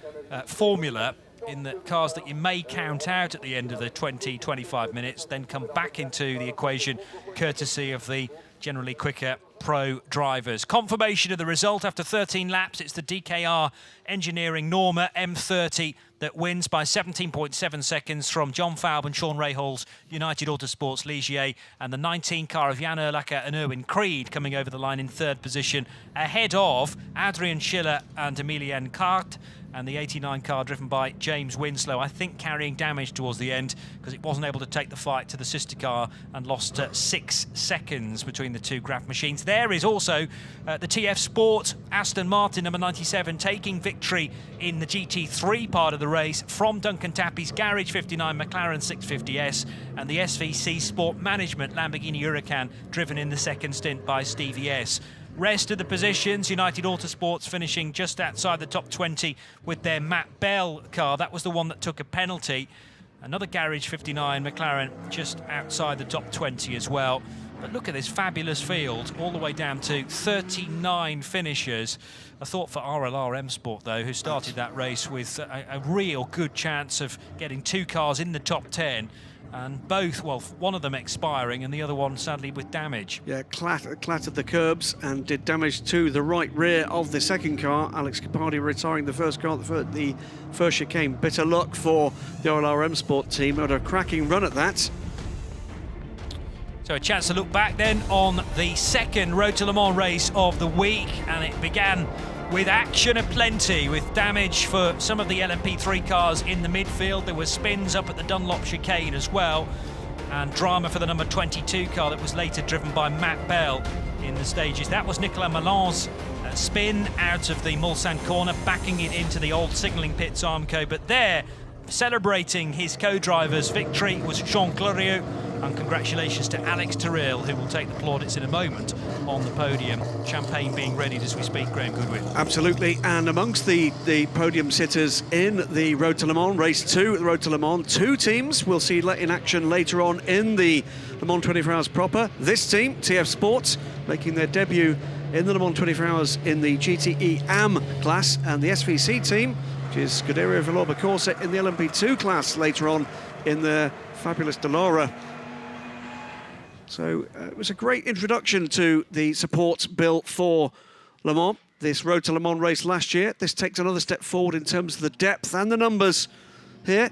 formula, in the cars that you may count out at the end of the 20-25 minutes then come back into the equation courtesy of the generally quicker pro drivers. Confirmation of the result after 13 laps. It's the DKR Engineering Norma M30 that wins by 17.7 seconds from John Falb and Sean Rahal's United Autosports Ligier, and the 19 car of Jan Oelacher and Erwin Creed coming over the line in third position ahead of Adrian Schiller and Emilien Cart, and the 89 car driven by James Winslow, I think carrying damage towards the end because it wasn't able to take the fight to the sister car and lost 6 seconds between the two Graf machines. There is also the TF Sport Aston Martin number 97 taking victory in the GT3 part of the race from Duncan Tappy's Garage 59 McLaren 650S, and the SVC Sport Management Lamborghini Huracan driven in the second stint by Stevie S. Rest of the positions, United Autosports finishing just outside the top 20 with their Matt Bell car. That was the one that took a penalty. Another Garage 59 McLaren just outside the top 20 as well. But look at this fabulous field, all the way down to 39 finishers. A thought for RLR M Sport, though, who started that race with a real good chance of getting two cars in the top 10. And both, well, one of them expiring and the other one sadly with damage. Yeah, clattered the curbs and did damage to the right rear of the second car. Alex Capaldi retiring the first car, the first chicane. Bitter luck for the RLRM Sport team. Had a cracking run at that. So a chance to look back then on the second Road to Le Mans race of the week, and it began with action aplenty, with damage for some of the LMP3 cars in the midfield. There were spins up at the Dunlop chicane as well, and drama for the number 22 car that was later driven by Matt Bell in the stages. That was Nicolas Malan's spin out of the Mulsanne corner, backing it into the old signalling pits Armco. But there, celebrating his co-driver's victory, was Jean Cloriot, and congratulations to Alex Terrell, who will take the plaudits in a moment on the podium. Champagne being readied as we speak, Graham Goodwin. Absolutely, and amongst the podium sitters in the Road to Le Mans, race 2, the Road to Le Mans, two teams we'll see in action later on in the Le Mans 24 Hours proper. This team, TF Sports, making their debut in the Le Mans 24 Hours in the GTE AM class, and the SVC team, which is Scuderia Villorba Corsa, in the LMP2 class later on in the fabulous Dallara. So it was a great introduction to the support bill for Le Mans, this Road to Le Mans race last year. This takes another step forward in terms of the depth and the numbers here.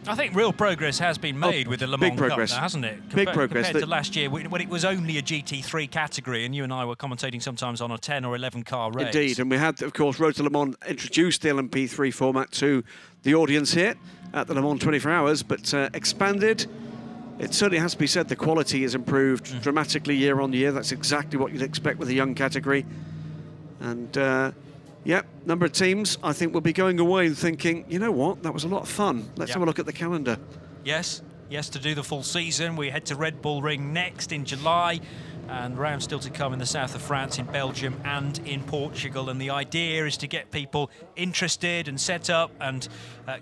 I think real progress has been made with the Le Mans Cup, hasn't it? Big progress. Compared to last year, when it was only a GT3 category, and you and I were commentating sometimes on a 10 or 11 car race. Indeed, and we had, of course, Road to Le Mans introduced the LMP3 format to the audience here at the Le Mans 24 Hours, but expanded. It certainly has to be said the quality has improved dramatically year on year. That's exactly what you'd expect with a young category. And Yep, number of teams I think will be going away and thinking, you know what, that was a lot of fun. Let's have a look at the calendar. Yes, to do the full season. We head to Red Bull Ring next in July, and rounds still to come in the south of France, in Belgium and in Portugal. And the idea is to get people interested and set up and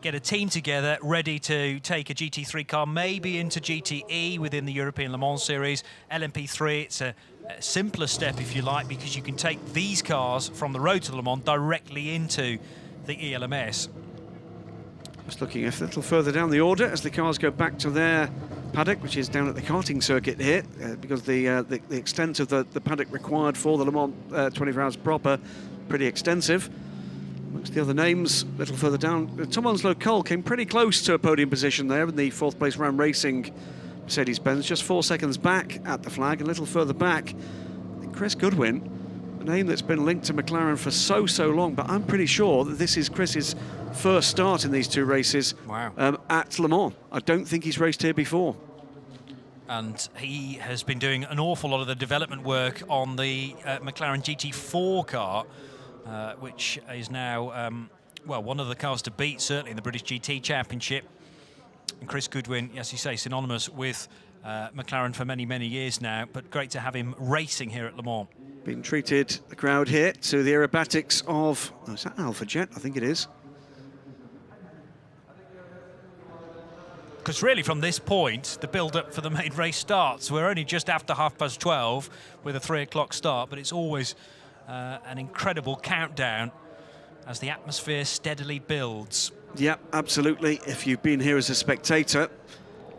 get a team together ready to take a GT3 car maybe into GTE within the European Le Mans Series. LMP3, it's a simpler step, if you like, because you can take these cars from the road to Le Mans directly into the ELMS. Just looking a little further down the order as the cars go back to their paddock, which is down at the karting circuit here, because the extent of the paddock required for the Le Mans 24 Hours proper, pretty extensive. Amongst the other names, a little further down, Tom Onslow Cole came pretty close to a podium position there in the fourth place Ram Racing Mercedes-Benz, just 4 seconds back at the flag. A little further back, Chris Goodwin, a name that's been linked to McLaren for so long, but I'm pretty sure that this is Chris's first start in these two races. Wow. At Le Mans. I don't think he's raced here before. And he has been doing an awful lot of the development work on the McLaren GT4 car, which is now, well, one of the cars to beat, certainly in the British GT Championship. And Chris Goodwin, as you say, synonymous with McLaren for many years now, but great to have him racing here at Le Mans. Being treated, the crowd here, to the aerobatics of, oh, is that Alpha Jet? I think it is. Because really from this point, the build-up for the main race starts. We're only just after 12:30 with a 3 o'clock start, but it's always an incredible countdown as the atmosphere steadily builds. Yeah, absolutely. If you've been here as a spectator,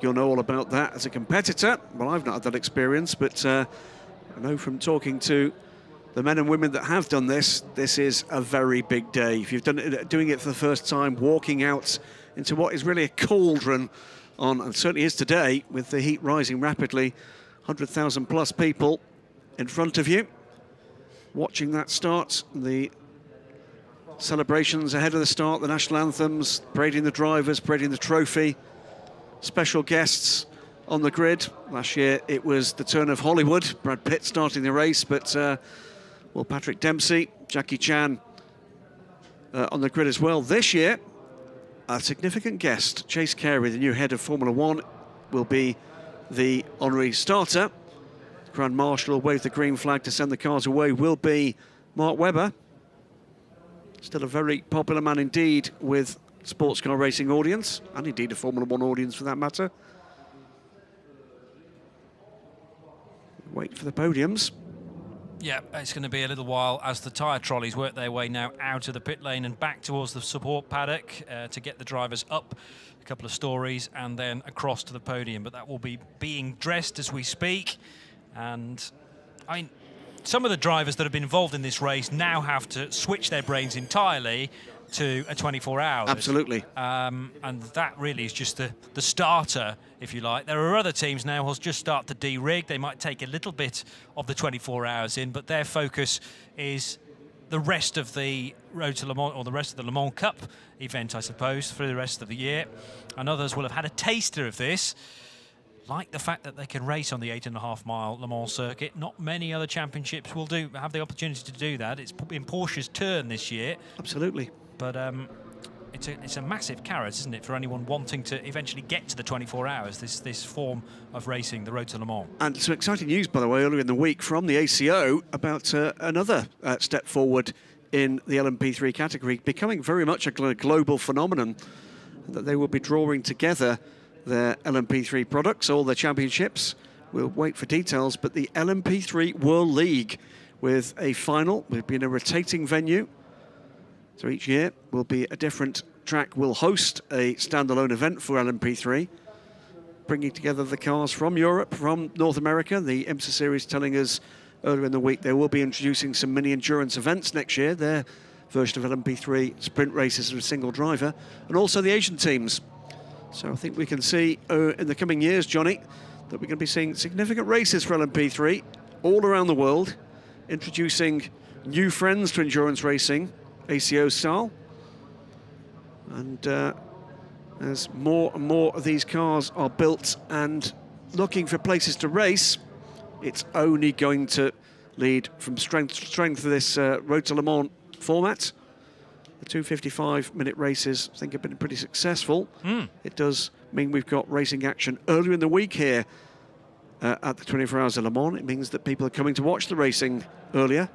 you'll know all about that. As a competitor, well, I've not had that experience, but I know from talking to the men and women that have done this, this is a very big day. If you've doing it for the first time, walking out into what is really a cauldron on, and certainly is today, with the heat rising rapidly, 100,000 plus people in front of you, watching that start, the celebrations ahead of the start, the national anthems, parading the drivers, parading the trophy, special guests on the grid. Last year it was the turn of Hollywood, Brad Pitt starting the race, but well, Patrick Dempsey, Jackie Chan on the grid as well. This year, a significant guest, Chase Carey, the new head of Formula One, will be the honorary starter. The Grand Marshal will wave the green flag to send the cars away, will be Mark Webber. Still a very popular man indeed with sports car racing audience, and indeed a Formula One audience for that matter. Wait for the podiums. Yeah, it's going to be a little while as the tyre trolleys work their way now out of the pit lane and back towards the support paddock to get the drivers up a couple of stories and then across to the podium. But that will be being dressed as we speak. And I mean, some of the drivers that have been involved in this race now have to switch their brains entirely to a 24 hours. Absolutely. And that really is just the starter, if you like. There are other teams now who'll just start to de-rig. They might take a little bit of the 24 hours in, but their focus is the rest of the Road to Le Mans, or the rest of the Le Mans Cup event, I suppose, for the rest of the year. And others will have had a taster of this, like the fact that they can race on the 8.5-mile Le Mans circuit. Not many other championships will have the opportunity to do that. It's in Porsche's turn this year. Absolutely. But it's a massive carrot, isn't it, for anyone wanting to eventually get to the 24 hours, this form of racing, the Road to Le Mans. And some exciting news, by the way, earlier in the week from the ACO about another step forward in the LMP3 category, becoming very much a global phenomenon, that they will be drawing together their LMP3 products, all the championships. We'll wait for details, but the LMP3 World League with a final, will be in a rotating venue. So each year will be a different track. Will host a standalone event for LMP3, bringing together the cars from Europe, from North America. The IMSA series telling us earlier in the week they will be introducing some mini endurance events next year, their version of LMP3 sprint races with a single driver, and also the Asian teams. So I think we can see in the coming years, Johnny, that we're going to be seeing significant races for LMP3 all around the world, introducing new friends to endurance racing, ACO style. And as more and more of these cars are built and looking for places to race, it's only going to lead from strength to strength for this Road to Le Mans format. The 2:55-minute races, I think, have been pretty successful. It does mean we've got racing action earlier in the week here at the 24 Hours of Le Mans. It means that people are coming to watch the racing earlier.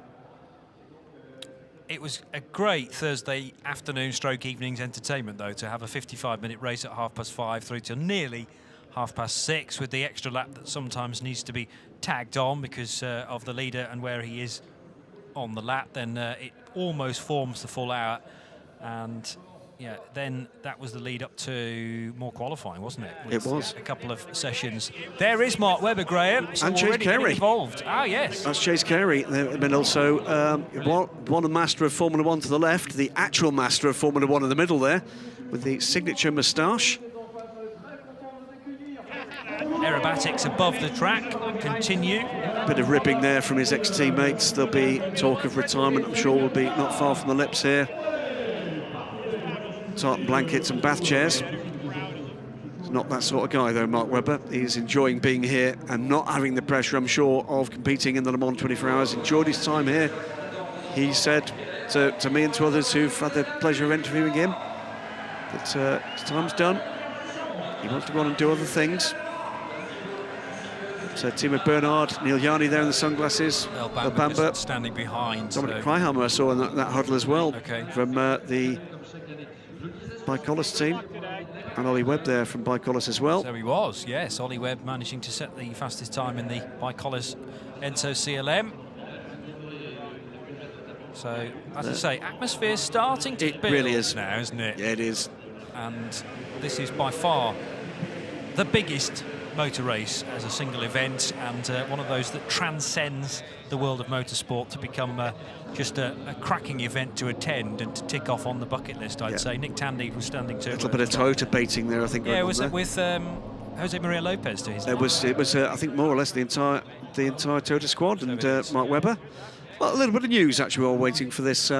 It was a great Thursday afternoon stroke evening's entertainment, though, to have a 55-minute race at 5:30 through to nearly 6:30 with the extra lap that sometimes needs to be tagged on because of the leader and where he is on the lap. Then it almost forms the full hour. And yeah, then that was the lead up to more qualifying, wasn't it? It was. A couple of sessions. There is Mark Webber, Graham. So and Chase Carey. Involved. Ah, yes. That's Chase Carey. Then also one master of Formula One to the left, the actual master of Formula One in the middle there, with the signature moustache. Aerobatics above the track continue. Bit of ribbing there from his ex-teammates. There'll be talk of retirement, I'm sure, will be not far from the lips here. Tartan blankets and bath chairs. He's not that sort of guy, though, Mark Webber. He's enjoying being here and not having the pressure, I'm sure, of competing in the Le Mans 24 Hours. Enjoyed his time here. He said to me and to others who've had the pleasure of interviewing him that his time's done. He wants to go on and do other things. So Timo Bernhard, Neil Yarni there in the sunglasses. El Bamba standing behind. Dominic Kreiheimer I saw in that huddle as well. Okay. From the Bicolis team. And Ollie Webb there from Bicolis as well. So he was, yes. Ollie Webb managing to set the fastest time in the Bicolis Enzo CLM. So, as I say, atmosphere's starting to build really is now, isn't it? Yeah, it is. And this is by far the biggest motor race as a single event, and one of those that transcends the world of motorsport to become just a cracking event to attend and to tick off on the bucket list, I'd say. Nick Tandy was standing to a little bit of Toyota baiting there, I think. Yeah, was it with Jose Maria Lopez to his It was I think, more or less the entire Toyota squad, and Mark Webber. Well, a little bit of news, actually, while waiting for this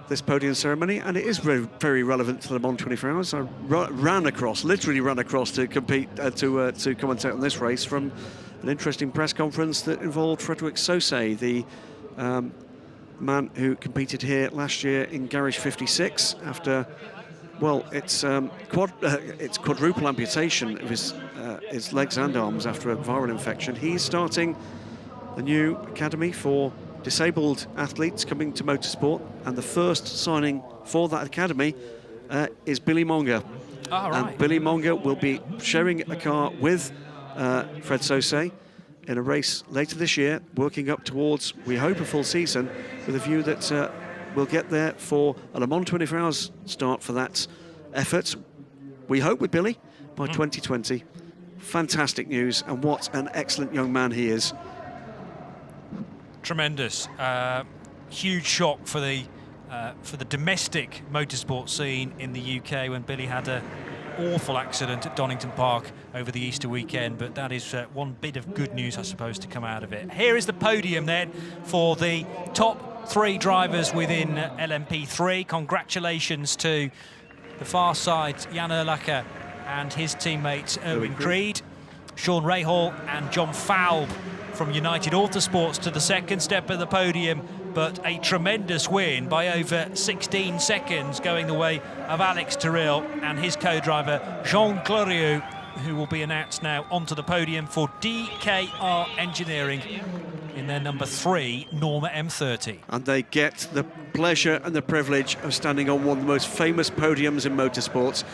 this podium ceremony, and it is very, very relevant to the Le Mans 24 Hours. I literally ran across to compete, to commentate on this race from an interesting press conference that involved Frédéric Sausset, the man who competed here last year in Garage 56 after, well, it's quadruple amputation of his legs and arms after a viral infection. He's starting a new academy for disabled athletes coming to motorsport, and the first signing for that academy is Billy Monger. Oh, right. And Billy Monger will be sharing a car with Fred Sausset in a race later this year, working up towards, we hope, a full season, with a view that we'll get there for a Le Mans 24 Hours start for that effort, we hope, with Billy by 2020. Fantastic news, and what an excellent young man he is. Tremendous. Huge shock for the domestic motorsport scene in the UK when Billy had an awful accident at Donington Park over the Easter weekend, but that is one bit of good news, I suppose, to come out of it. Here is the podium then for the top three drivers within LMP3. Congratulations to the far side, Jan Urlacher and his teammate Erwin Creed, Sean Rahal and John Falb from United Autosports to the second step of the podium, but a tremendous win by over 16 seconds going the way of Alex Tyrrell and his co-driver Jean Glorieux, who will be announced now onto the podium for DKR Engineering in their number 3 Norma M30. And they get the pleasure and the privilege of standing on one of the most famous podiums in motorsports,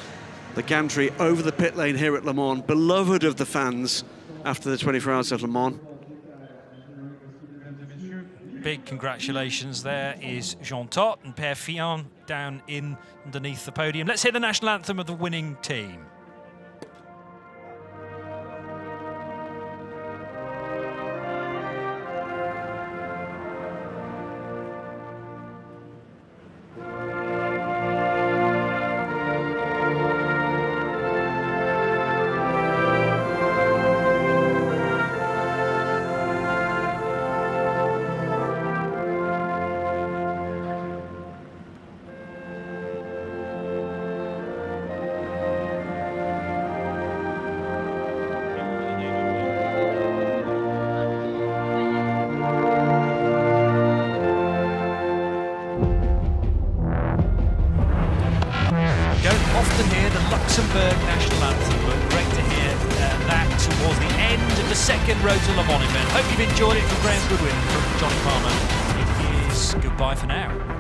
the gantry over the pit lane here at Le Mans, beloved of the fans after the 24 Hours of Le Mans. Big congratulations. There is Jean Todt and Pierre Fillon down in underneath the podium. Let's hear the national anthem of the winning team. often hear the Luxembourg national anthem, but great to hear that towards the end of the second Road to Le Mans event. Hope you've enjoyed it. From Graham Goodwin, from Johnny Palmer, it is goodbye for now.